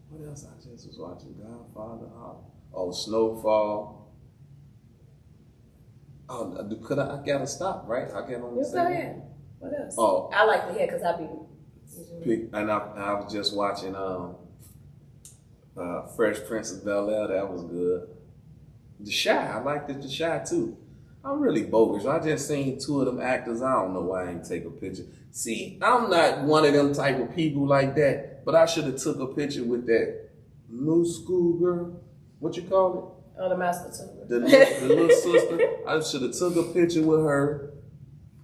What else I just was watching? Godfather Harlem. Oh, Snowfall. Oh, I gotta stop, right? I can't only say. Go ahead. What else? Oh, I like to hear because I be. And I was just watching Fresh Prince of Bel-Air. That was good. The Chi, I liked The Chi too. I'm really bogus. I just seen 2 of them actors. I don't know why I ain't take a picture. See, I'm not one of them type of people like that, but But I should have took a picture with that new school girl. What you call it? Oh, the master tutor. The little sister. I should have took a picture with her.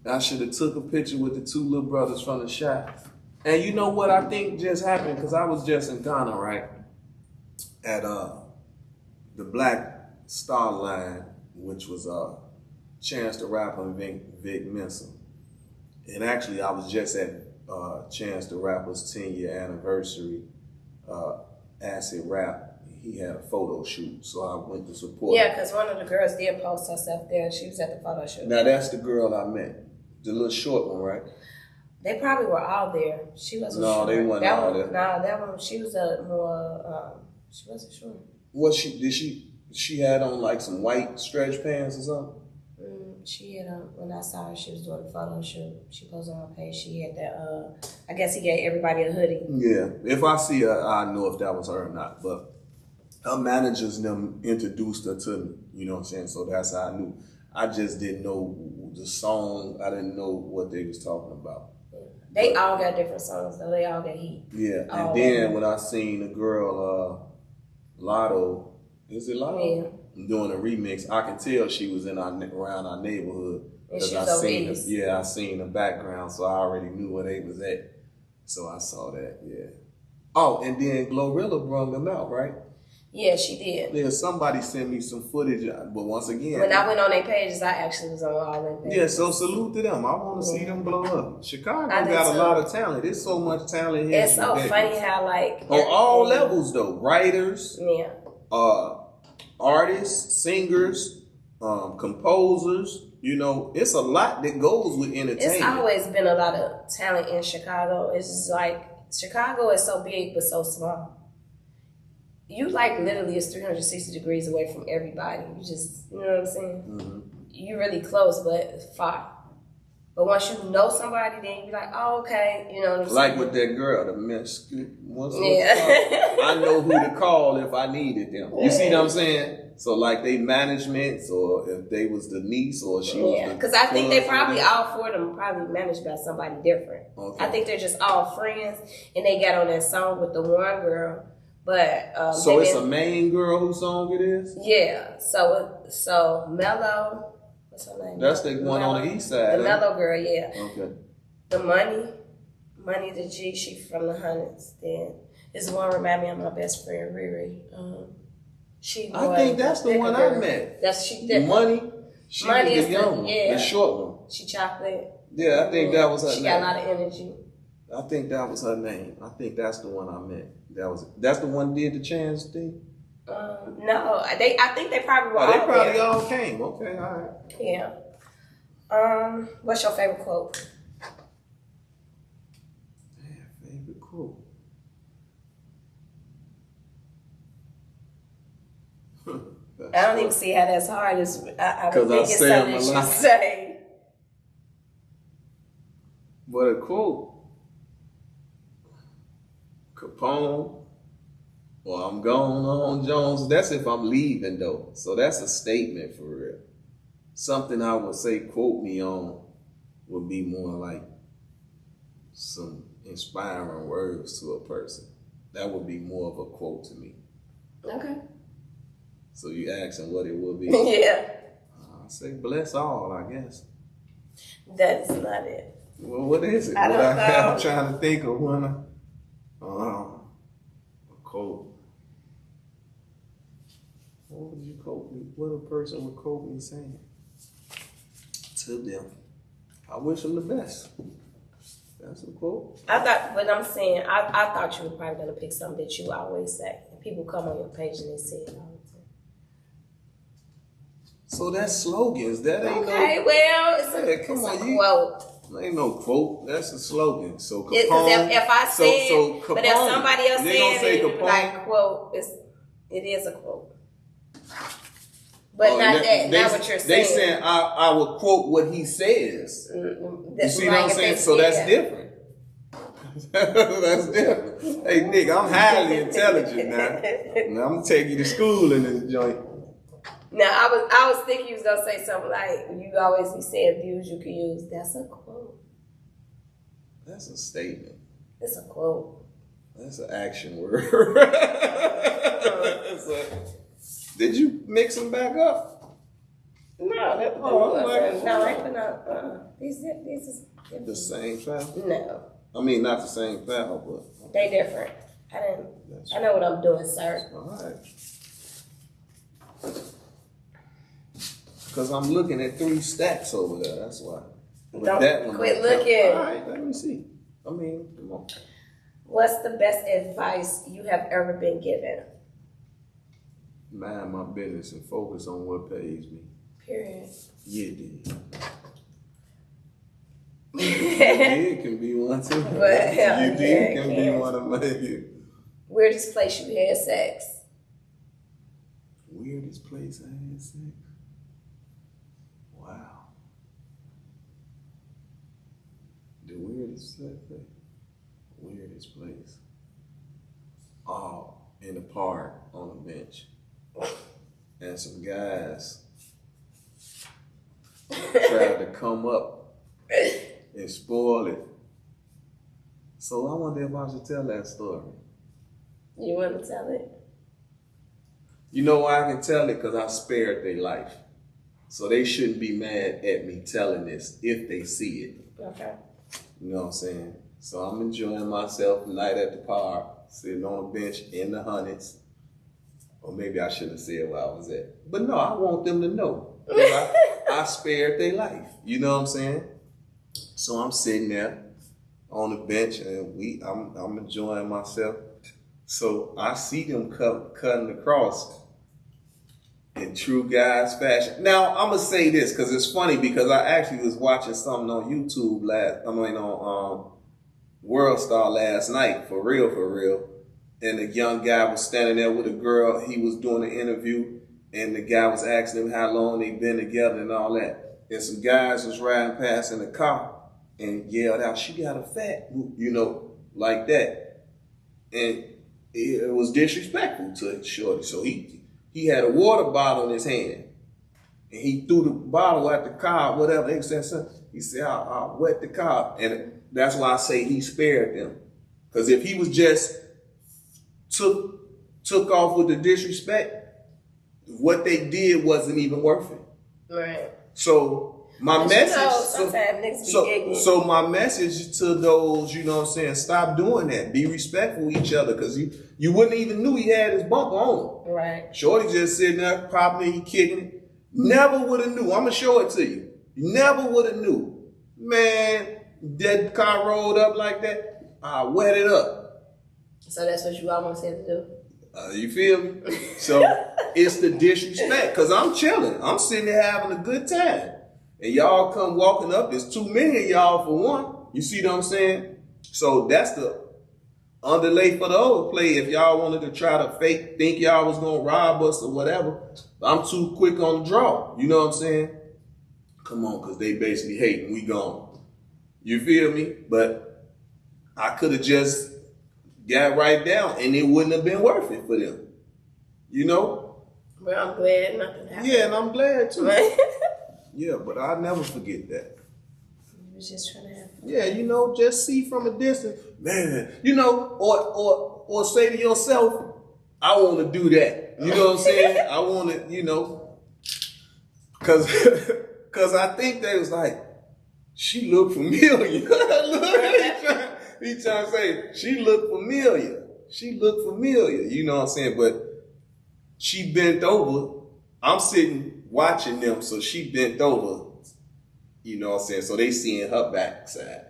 I should have took a picture with the two little brothers from the shop. And you know what I think just happened? Because I was just in Ghana, right? At the Black Star Line, which was Chance the Rapper and Vic Mensa. And actually, I was just at Chance the Rapper's 10-year anniversary, Acid Rap. He had a photo shoot, so I went to support. Yeah, because one of the girls did post herself there. She was at the photo shoot. Now, that's the girl I met. The little short one, right? They probably were all there. She wasn't no, sure. They wasn't that all one, there. Nah, that one, she was a more, she wasn't sure. What she had on like some white stretch pants or something? She had when I saw her, she was doing a photo shoot. She posted on her page. She had that, I guess he gave everybody a hoodie. Yeah, if I see her, I know if that was her or not. But her managers them introduced her to me, you know what I'm saying? So that's how I knew. I just didn't know the song. I didn't know what they was talking about. They all got different songs, though. They all got heat. Yeah, and then when I seen the girl, Lotto, is it Lotto? Yeah. Doing a remix, I can tell she was around our neighborhood. And she I was seen obese. I seen the background, so I already knew where they was at. So I saw that, yeah. Oh, and then Glorilla brought them out, right? Yeah, she did. Yeah, somebody sent me some footage, but once again, when I went on their pages, I actually was on all their pages. Yeah, so salute to them. I want to see them blow up. Chicago got a lot of talent. There's so much talent here. It's so funny how like on all levels though, writers, yeah, artists, singers, composers. You know, it's a lot that goes with entertainment. It's always been a lot of talent in Chicago. It's just like Chicago is so big but so small. You like literally is 360 degrees away from everybody. You just, you know what I'm saying? Mm-hmm. You really close but far. But once you know somebody, then you be like, oh, okay, you know what I'm saying? Like with that girl, the Miss. I know who to call if I needed them. You see what I'm saying? So like they managements, or if they was the niece, or she was. Yeah, because I think they probably all four of them probably managed by somebody different. Okay. I think they're just all friends, and they got on that song with the one girl. But so it's a main girl whose song it is. Yeah. So Mello. What's her name? That's the one on the east side. The Mellow girl, yeah. Okay. The Money the G, she from the Hundreds. Then this one remind me of my best friend Riri. I think that's the one I met. That's she. Money. She Money was the young one, the short one. She chocolate. Yeah, I think that was her name. She got a lot of energy. I think that was her name. I think that's the one I met. That's the one did the Chance thing. No, I think they probably were. They probably all came. Okay, all right. Yeah. What's your favorite quote? Favorite quote. I don't even see how that's hard. I think it's something that you say. But a quote. Capone, or I'm going on Jones. That's if I'm leaving though. So that's a statement for real. Something I would say quote me on would be more like some inspiring words to a person. That would be more of a quote to me. Okay. So you asking what it would be? Yeah. I say bless all, I guess. That is not it. Well, what is it? I don't know. I'm trying to think of one. A quote. What would you quote me? What a person would quote me saying to them? I wish them the best. That's a quote. I thought you were probably gonna pick something that you always say. And people come on your page and they say it all the time. So that's slogans. That ain't okay. Well, it's a quote. Ain't no quote. That's a slogan. So Capone. If I say so Capone, but if somebody else said it, Capone, like quote, it is a quote. But not what you're saying. They saying I will quote what he says. You see what I'm saying? So that's different. That's different. Hey Nick, I'm highly intelligent now. Now I'm gonna take you to school in this joint. Now I was thinking you was gonna say something like you always be saying views you can use. That's a quote. That's a statement. It's a quote. That's an action word. Did you mix them back up? No, that no, I ain't putting up. These is the same file? No. I mean, not the same file, but they different. I know what I'm doing, sir. All right. Because I'm looking at 3 stacks over there. That's why. But don't that one quit looking. All right, let me see. I mean, come on. What's the best advice you have ever been given? Mind my business and focus on what pays me. Period. Yeah, dude. You can be one too. But, you can be one of my. Weirdest place you had sex? Weirdest place I had sex? Wow. The weirdest sex? Weirdest place? Oh, in the park on a bench. And some guys tried to come up and spoil it. So I wonder if I should tell that story. You want to tell it? You know why I can tell it? Because I spared their life. So they shouldn't be mad at me telling this if they see it. Okay. You know what I'm saying? So I'm enjoying myself tonight at the park, sitting on a bench in the hundreds. Or maybe I shouldn't have said where I was at. But no, I want them to know. I spared their life. You know what I'm saying? So I'm sitting there on the bench and I'm enjoying myself. So I see them cutting across in true guys fashion. Now I'm gonna say this because it's funny because I actually was watching something on YouTube on World Star last night for real. And a young guy was standing there with a girl. He was doing an interview, and the guy was asking him how long they've been together and all that. And some guys was riding past in the car and yelled out, "She got a fat," like that. And it was disrespectful to Shorty. So he had a water bottle in his hand, and he threw the bottle at the car, whatever. He said, I'll wet the car. And that's why I say he spared them. Because if he was just took off with the disrespect, what they did wasn't even worth it. Right. So my message. Sometimes niggas be ignorant. So my message to those, stop doing that. Be respectful of each other, because you wouldn't even knew he had his bumper on. Right. Shorty just sitting there, probably kicking it. Never would have knew. I'm gonna show it to you. You never would have knew. Man, that car rolled up like that. I wet it up. So that's what you almost had to do. You feel me? So it's the disrespect, because I'm chilling. I'm sitting there having a good time. And y'all come walking up. There's too many of y'all for one. You see what I'm saying? So that's the underlay for the overplay. If y'all wanted to try to think y'all was going to rob us or whatever, I'm too quick on the draw. You know what I'm saying? Come on, because they basically hating. We gone. You feel me? But I could have just got right down, and it wouldn't have been worth it for them. You know? Well, I'm glad nothing happened. Yeah, and I'm glad too. Yeah, but I'll never forget that. You was just trying to have fun. Yeah, just see from a distance, man, or say to yourself, I want to do that. You know what I'm saying? I want to, because I think they was like, she looked familiar. He trying to say, she looked familiar. She looked familiar. You know what I'm saying? But she bent over. I'm sitting watching them, so she bent over. You know what I'm saying? So they seeing her backside.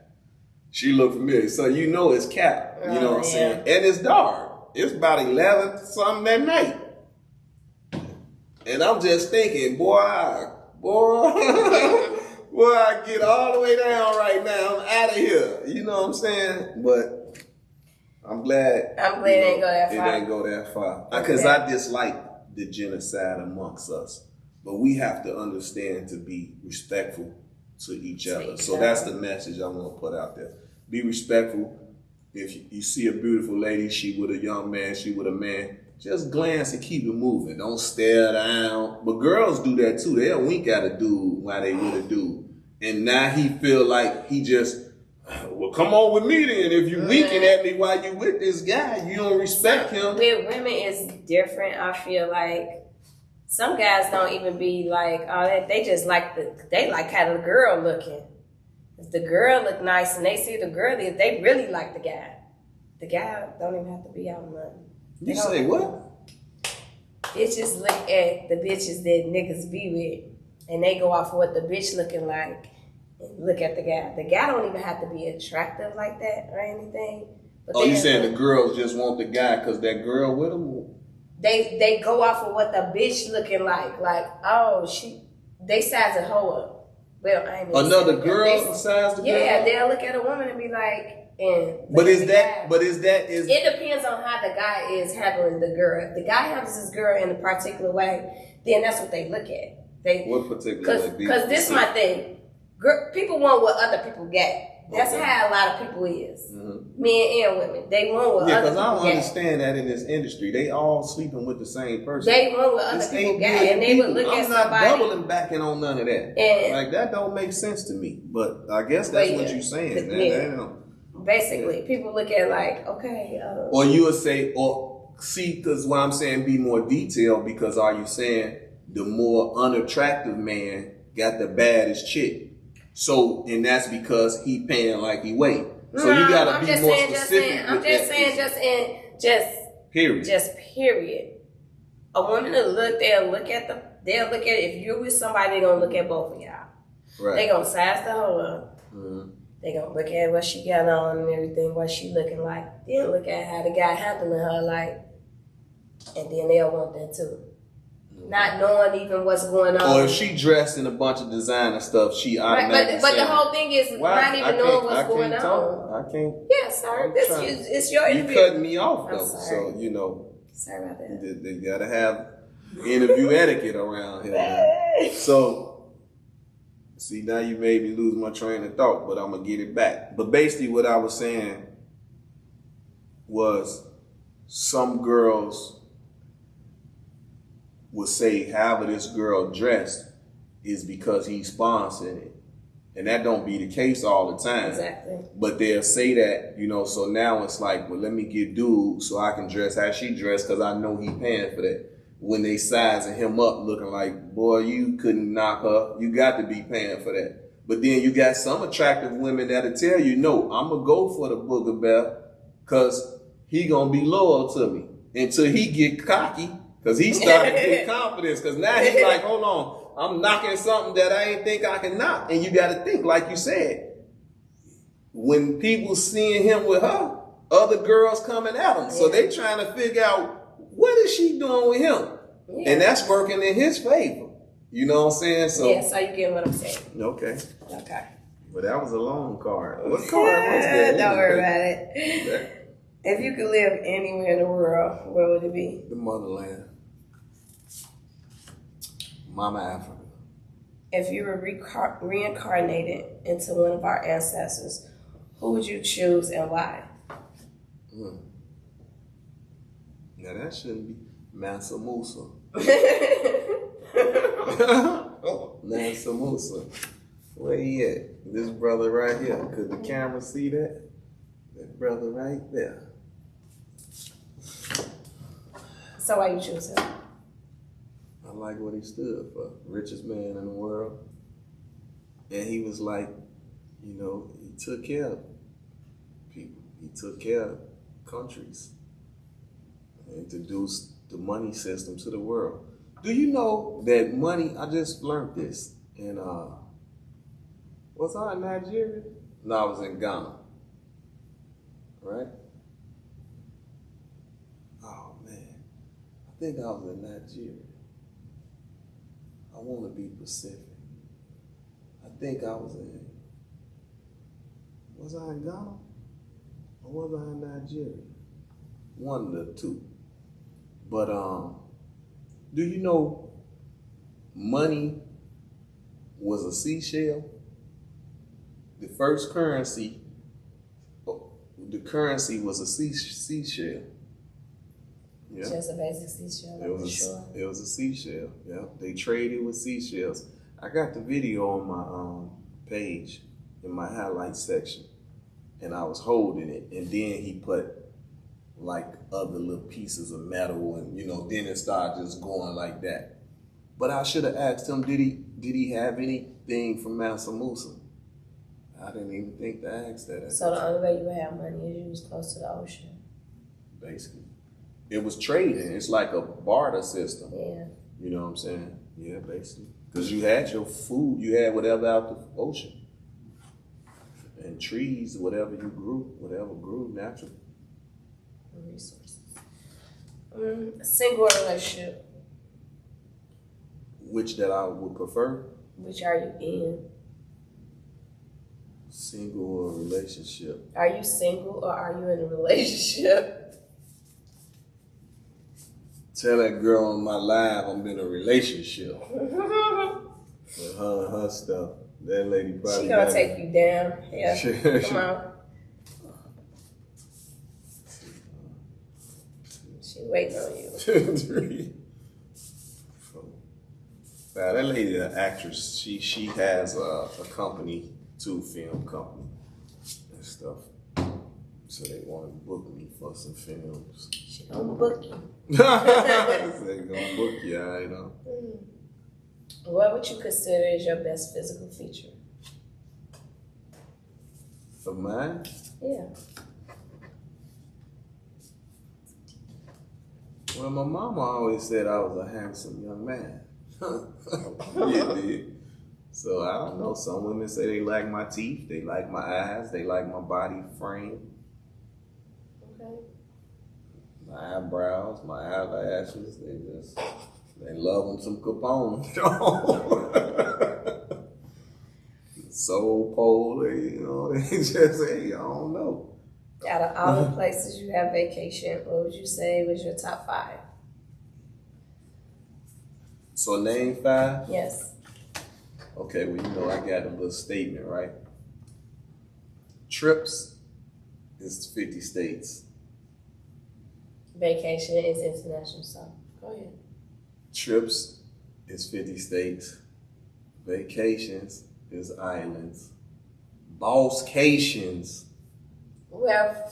She looked familiar. So it's Cap. You know what I'm saying? And it's dark. It's about 11 something that night. And I'm just thinking, boy, I get all the way down right now. I'm out of here. You know what I'm saying? But I'm glad. It ain't go that far. It ain't go that far. Because I dislike the genocide amongst us. But we have to understand to be respectful to each other. So that's the message I'm going to put out there. Be respectful. If you see a beautiful lady, she with a young man, she with a man, just glance and keep it moving. Don't stare down. But girls do that too. They'll wink at a dude while they with a dude. And now he feel like he just Well, come on with me then. If you winking at me while you with this guy, you don't respect him. With women, it's different. I feel like some guys don't even be like, oh, they just like they like how the girl looking. If the girl look nice and they see the girl, they really like the guy. The guy don't even have to be out nothing. You say what? Bitches look at the bitches that niggas be with, and they go off of what the bitch looking like, and look at the guy. The guy don't even have to be attractive like that or anything. But you saying the girls just want the guy because that girl with him? They go off of what the bitch looking like. Like, oh, they size a hoe up. Well, I ain't another girl size the girl? Yeah, they'll look at a woman and be like, it depends on how the guy is handling the girl. If the guy handles his girl in a particular way, then that's what they look at. What particular way? Because this is my thing. People want what other people get. That's how a lot of people is. Mm-hmm. Men and women. They want what other people get. Yeah, because I don't understand that in this industry. They all sleeping with the same person. They want what other people get. And they would look at somebody. I'm not doubling backing on none of that. And that don't make sense to me. But I guess that's what you're saying. Basically, people look at like, okay. Or you would say, because what I'm saying, be more detailed, because are you saying the more unattractive man got the baddest chick? So, and that's because he paying like he weigh. So you gotta be more specific. I'm just saying, period. A woman will look, they'll look at if you're with somebody, they're gonna look at both of y'all. Right. They gonna size the hoe up. Mm-hmm. They gonna look at what she got on and everything, what she looking like. Then look at how the guy handling her like, and then they'll want that too. Not knowing even what's going on. Or if she dressed in a bunch of designer stuff, she automatically. But the whole thing is not even knowing what's going on. I can't. Yeah, sorry. It's your interview. You cutting me off though, so you know. Sorry about that. They gotta have interview etiquette around here. Man. So, see, now you made me lose my train of thought, but I'm gonna get it back. But basically, what I was saying was some girls would say however this girl dressed is because he's sponsoring it. And that don't be the case all the time. Exactly. But they'll say that, so now it's like, well, let me get dude so I can dress how she dressed because I know he paying for that. When they sizing him up looking like, boy, you couldn't knock her. You got to be paying for that. But then you got some attractive women that'll tell you, no, I'm going to go for the booger bear because he going to be loyal to me until he get cocky. Because he started getting confidence. Because now he's like, hold on, I'm knocking something that I ain't think I can knock. And you got to think, like you said, when people seeing him with her, other girls coming at him. Yeah. So they trying to figure out, what is she doing with him? Yeah. And that's working in his favor. You know what I'm saying? So, yeah, so you get what I'm saying. Okay. Okay. But that was a long card. What card was that? Don't worry about it. If you could live anywhere in the world, where would it be? The motherland. Mama Africa. If you were reincarnated into one of our ancestors, who would you choose and why? Now that shouldn't be Mansa Musa. Mansa Musa. Where he at? This brother right here. Could the camera see that? That brother right there. So why you choose him? I like what he stood for. Richest man in the world. And he was like, he took care of people. He took care of countries. And introduced the money system to the world. Do you know that money, I just learned this in, was I in Nigeria? No, I was in Ghana. Right? Oh man, I think I was in Nigeria. I want to be Pacific. I think I was I in Ghana? Or was I in Nigeria? One of the two. But do you know money was a seashell? The first currency, the currency was a seashell. Yeah. Just a basic seashell. It was a seashell. Yeah, they traded with seashells. I got the video on my page in my highlights section. and I was holding it, and then he put like other little pieces of metal, and then it started just going like that. But I should have asked him, did he have anything from Mansa Musa? I didn't even think to ask that. So the only way you would have money is you was close to the ocean. Basically. It was trading. It's like a barter system. Yeah. You know what I'm saying? Yeah, basically. Because you had your food, you had whatever out the ocean. And trees, whatever grew naturally. Resources. Single relationship. Which that I would prefer? Which are you in? Single or relationship? Are you single or are you in a relationship? Tell that girl on my live I'm in a relationship. With her and her stuff. That lady probably She gonna take you down. Yeah. Come on. She waiting on you. Now that lady, an actress, she has a company too, film company and stuff. So they want to book me for some films. She gonna book you. They gonna book you, I know. What would you consider is your best physical feature? Of mine? Yeah. Well, my mama always said I was a handsome young man. Yeah, dude. So I don't know. Some women say they like my teeth, they like my eyes, they like my body frame. Okay. My eyebrows, my eyelashes, they love them some Capone. Soul pole, they just say, I don't know. Out of all the places you have vacation, what would you say was your top 5? So name 5? Yes. Okay, well, I got a little statement, right? Trips is 50 states. Vacation is international, so go ahead. Trips is 50 states. Vacations is islands. Bosscations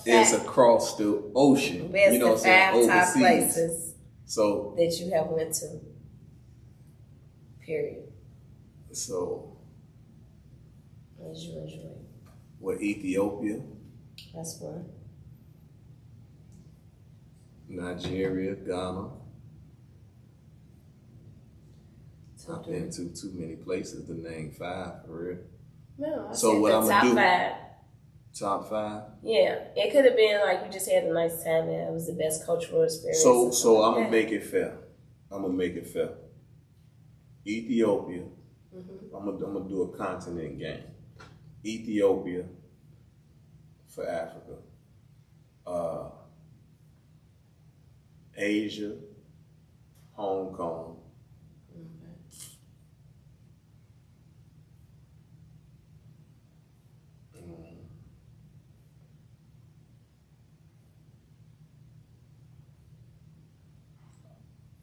is across the ocean. Where's the 5 top overseas. places So that you have went to? Period. So As you enjoy. Well, Ethiopia. That's one. Nigeria, Ghana. I've been to too many places to name 5 for real. No, I so said what the I'm top gonna do? 5. Top 5. Yeah, it could have been like you just had a nice time and it was the best cultural experience. So I'm gonna make it fair. Ethiopia. Mm-hmm. I'm gonna do a continent game. Ethiopia for Africa. Asia, Hong Kong.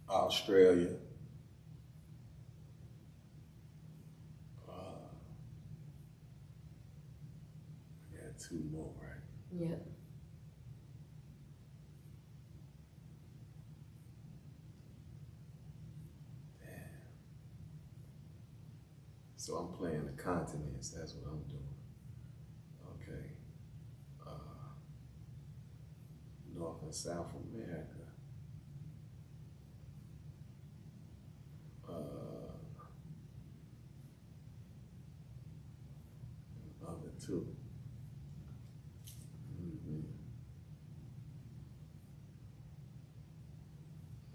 Australia. I got 2 more, right? Yeah. Damn. So I'm playing the continents. That's what I'm doing. Okay. North and South America. Other 2. Mm-hmm.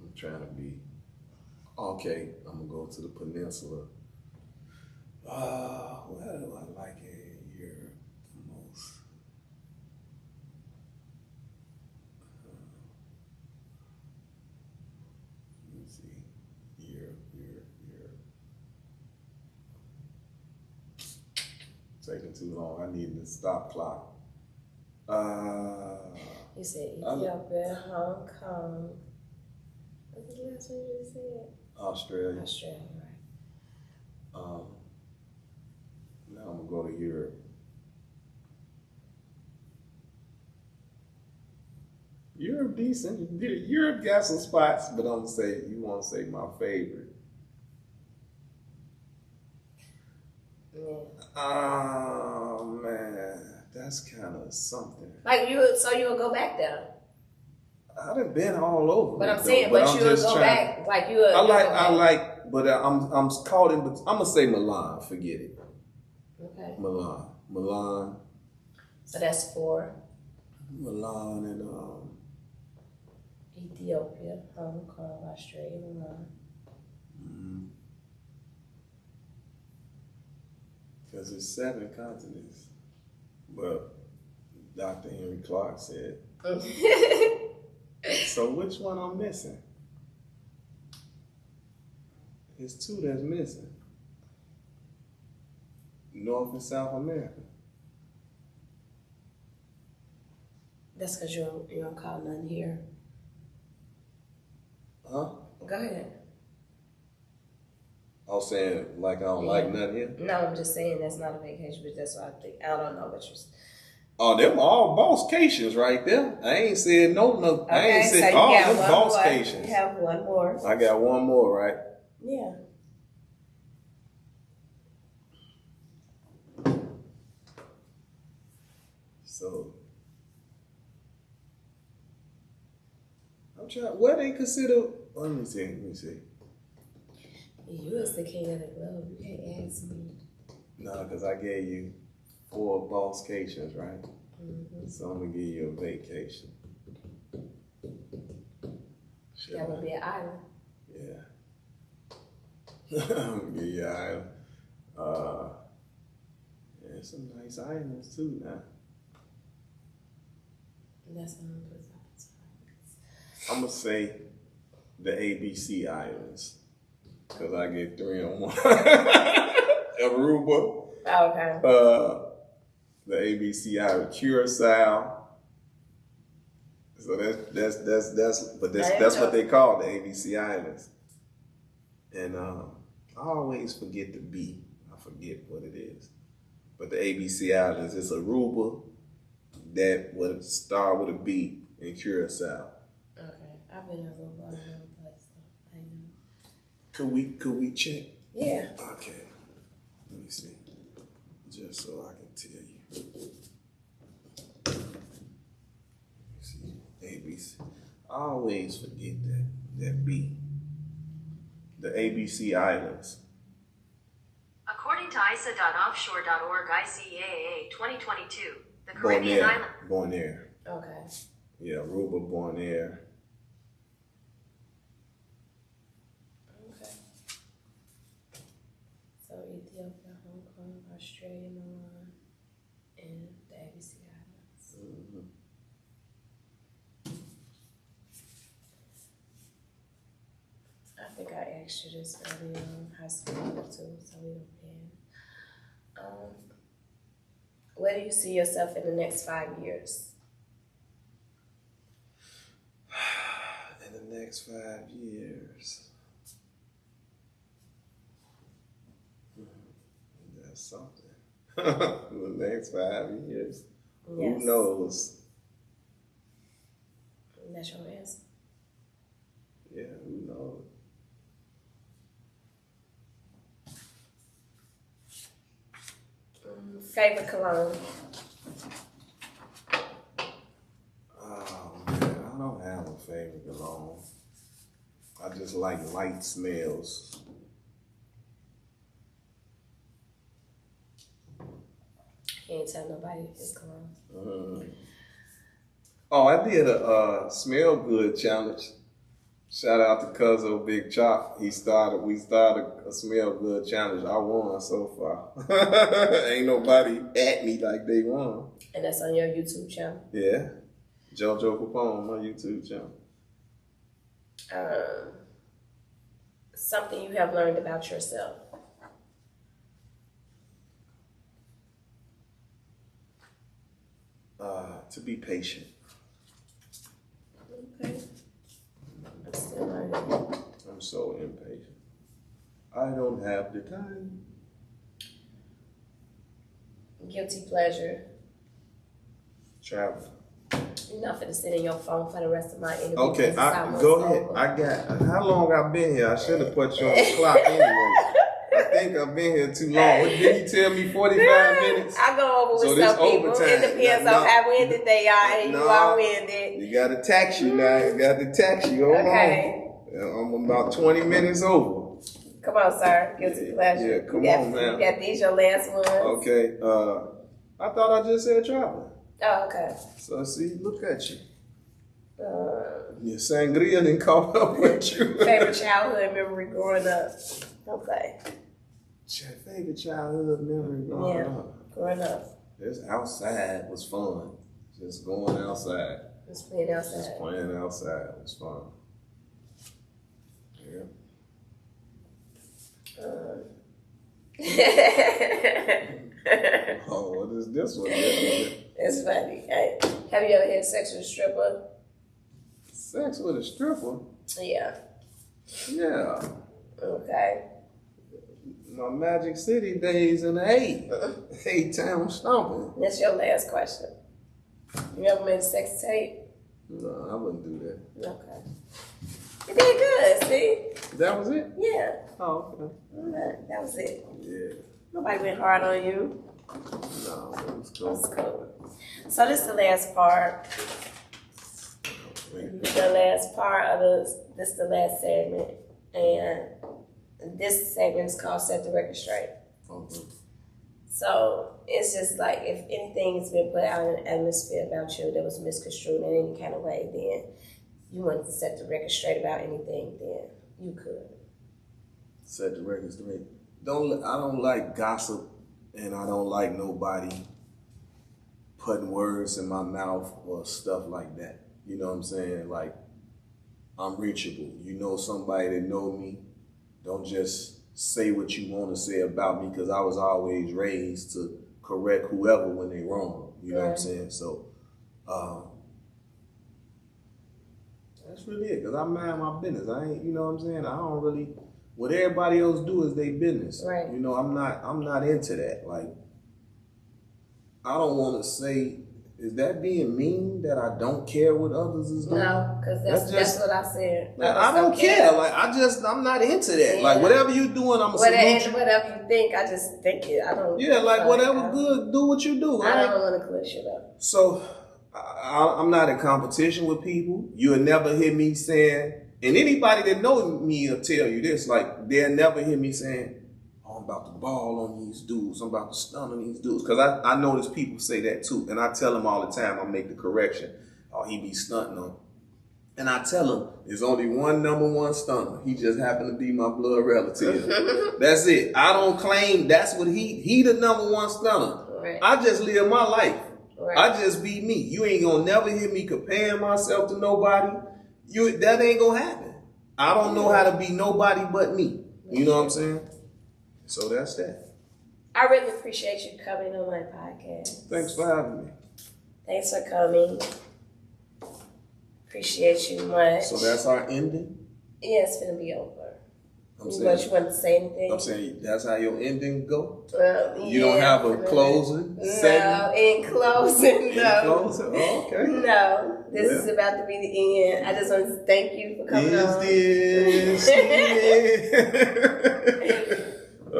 I'm trying to be okay. I'm gonna go to the peninsula. Where do I like it here the most? Let me see. Europe. Taking too long. I need the stop clock. You said Ethiopia, Hong Kong. What's the last one you just said? Australia. Australia, right. Now I'm gonna go to Europe. Europe decent. Europe got some spots, but I'm gonna say you won't say my favorite. Yeah. Oh man, that's kind of something. Like you would go back there. I done been all over. But I'm saying, but you would go back. Like you would. I like, but I'm caught in. But I'm gonna say Milan. Forget it. Okay. Milan. So that's 4. Milan and Ethiopia, Hong Kong, Australia, Milan. Because it's 7 continents. But Dr. Henry Clark said. So which one I'm missing? It's 2 that's missing. North and South America. That's because you don't call nothing here. Huh? Go ahead. I was saying like I don't like nothing here. No, I'm just saying that's not a vacation, but that's what I think. I don't know what you're saying. Oh, them all bosscations right there. I ain't said no. Okay, I ain't so said you all got them one bosscations. more. You have one more. I got one more, right? Yeah. So I'm trying. What they consider? Let me see. You is the king of the globe. You can't ask me. No, because I gave you 4 bosscations, right? Mm-hmm. So I'm gonna give you a vacation. That would be an island. Yeah. I'm gonna give you an island. Yeah, some nice islands too now. That's what I'm gonna say the ABC Islands because I get 3 on 1. Aruba. Okay. The ABC Island, Curacao. So that's what they call the ABC Islands. And I always forget the B. I forget what it is. But the ABC Islands, it's Aruba that would start with a B in Curacao. Okay. I've been in Aruba. I know the place. I know. Could we check? Yeah. Okay. Let me see. Just so I can tell you. Let me see. ABC. I always forget that B. The ABC Islands. According to ISA.offshore.org ICAA 2022, the Caribbean island. Bonaire. Okay. Yeah, Aruba, Bonaire. Okay. So Ethiopia, Hong Kong, Australia, Milan, and the ABC Islands. Mm-hmm. I think I asked you this earlier in high school too, so we don't care. Where do you see yourself in the next 5 years? In the next 5 years. That's something. In the next 5 years. Yes. Who knows? That's your answer. Yeah, who knows? Favorite cologne? Oh man, I don't have a favorite cologne. I just like light smells. Can't tell nobody his cologne. Oh, I did a smell good challenge. Shout out to Cuzzo Big Chop. We started a smell good challenge. I won so far. Ain't nobody at me like they won. And that's on your YouTube channel? Yeah. JoJo Capone, my YouTube channel. Something you have learned about yourself. To be patient. Okay. I'm still learning. I'm so impatient. I don't have the time. Guilty pleasure. Travel. You're not finna sit in your phone for the rest of my interview. Okay, It's almost go ahead. over. I got. How long I been here? I should have put you on the clock anyway. I think I've been here too long. What did you tell me? 45 minutes. I go over So with this some people. overtime. It depends on how winded they are, and you are winded. You got to tax you now. You got to tax you. Hold Okay. on. I'm about 20 minutes over. Come on, sir. Guilty pleasure. Yeah, come on, man. You got these your last ones. Okay. I thought I just said traveling. Oh, okay. So see, look at you. Your sangria done caught up with you. Favorite childhood memory growing up. Okay. Favorite childhood memory growing up. Growing up. This outside was fun. Just going outside. Just playing outside. Just playing outside was fun. Yeah. Oh, what is this one? It's funny. Hey, have you ever had sex with a stripper? Sex with a stripper? Yeah. Yeah. Okay. My Magic City days in the 8-town stomping. That's your last question. You ever made a sex tape? No, I wouldn't do that. Okay. You did good, see? That was it? Yeah. Oh, okay. Alright, that was it. Yeah. Nobody went hard on you. No, that was cool. That's cool. So this is the last part. The last part of this is the last segment. And this segment is called Set the Record Straight. Okay. So it's just like if anything's been put out in the atmosphere about you that was misconstrued in any kind of way, then you wanted to set the record straight about anything, then you could. Set the record straight. I don't like gossip, and I don't like nobody putting words in my mouth or stuff like that. You know what I'm saying? Like, I'm reachable. You know somebody that know me. Don't just say what you want to say about me, because I was always raised to correct whoever when they wrong. You know what I'm saying? So that's really it, because I mind my business. I ain't, you know what I'm saying? I don't really, what everybody else do is their business. Right. You know, I'm not into that. Like, I don't want to say, is that being mean that I don't care what others is doing? No, because that's what I said. Like, I don't care. Like, I'm not into that. Yeah. Like, whatever you doing, I'm going to salute you. Whatever you think, I just think it. I don't. Yeah, like whatever good, do what you do. I don't want to clear shit up. So, I'm not in competition with people. You'll never hear me saying, and anybody that knows me will tell you this, like, they'll never hear me saying, oh, I'm about to ball on these dudes. I'm about to stun on these dudes. Because I notice people say that too. And I tell them all the time, I make the correction. Oh, he be stunting on. And I tell them, there's only one number one stunner. He just happened to be my blood relative. That's it. I don't claim that's what he the number one stunner. Right. I just live my life. Right. I just be me. You ain't gonna never hear me comparing myself to nobody. That ain't gonna happen. I don't know how to be nobody but me. You know what I'm saying? So that's that. I really appreciate you coming on my podcast. Thanks for having me. Thanks for coming. Appreciate you much. So that's our ending? Yeah, it's gonna be over. You want to say anything? I'm saying that's how your ending go? You don't have a closing? No, in closing, no. In closing? Oh, okay. No, this is about to be the end. I just want to thank you for coming on.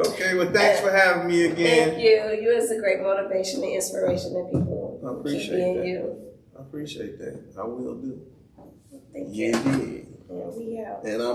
Okay, well, thanks for having me again. Thank you. You is a great motivation and inspiration that people I appreciate keep being that. you. I appreciate that. I will do. Thank you. Yeah. And we out. And I'm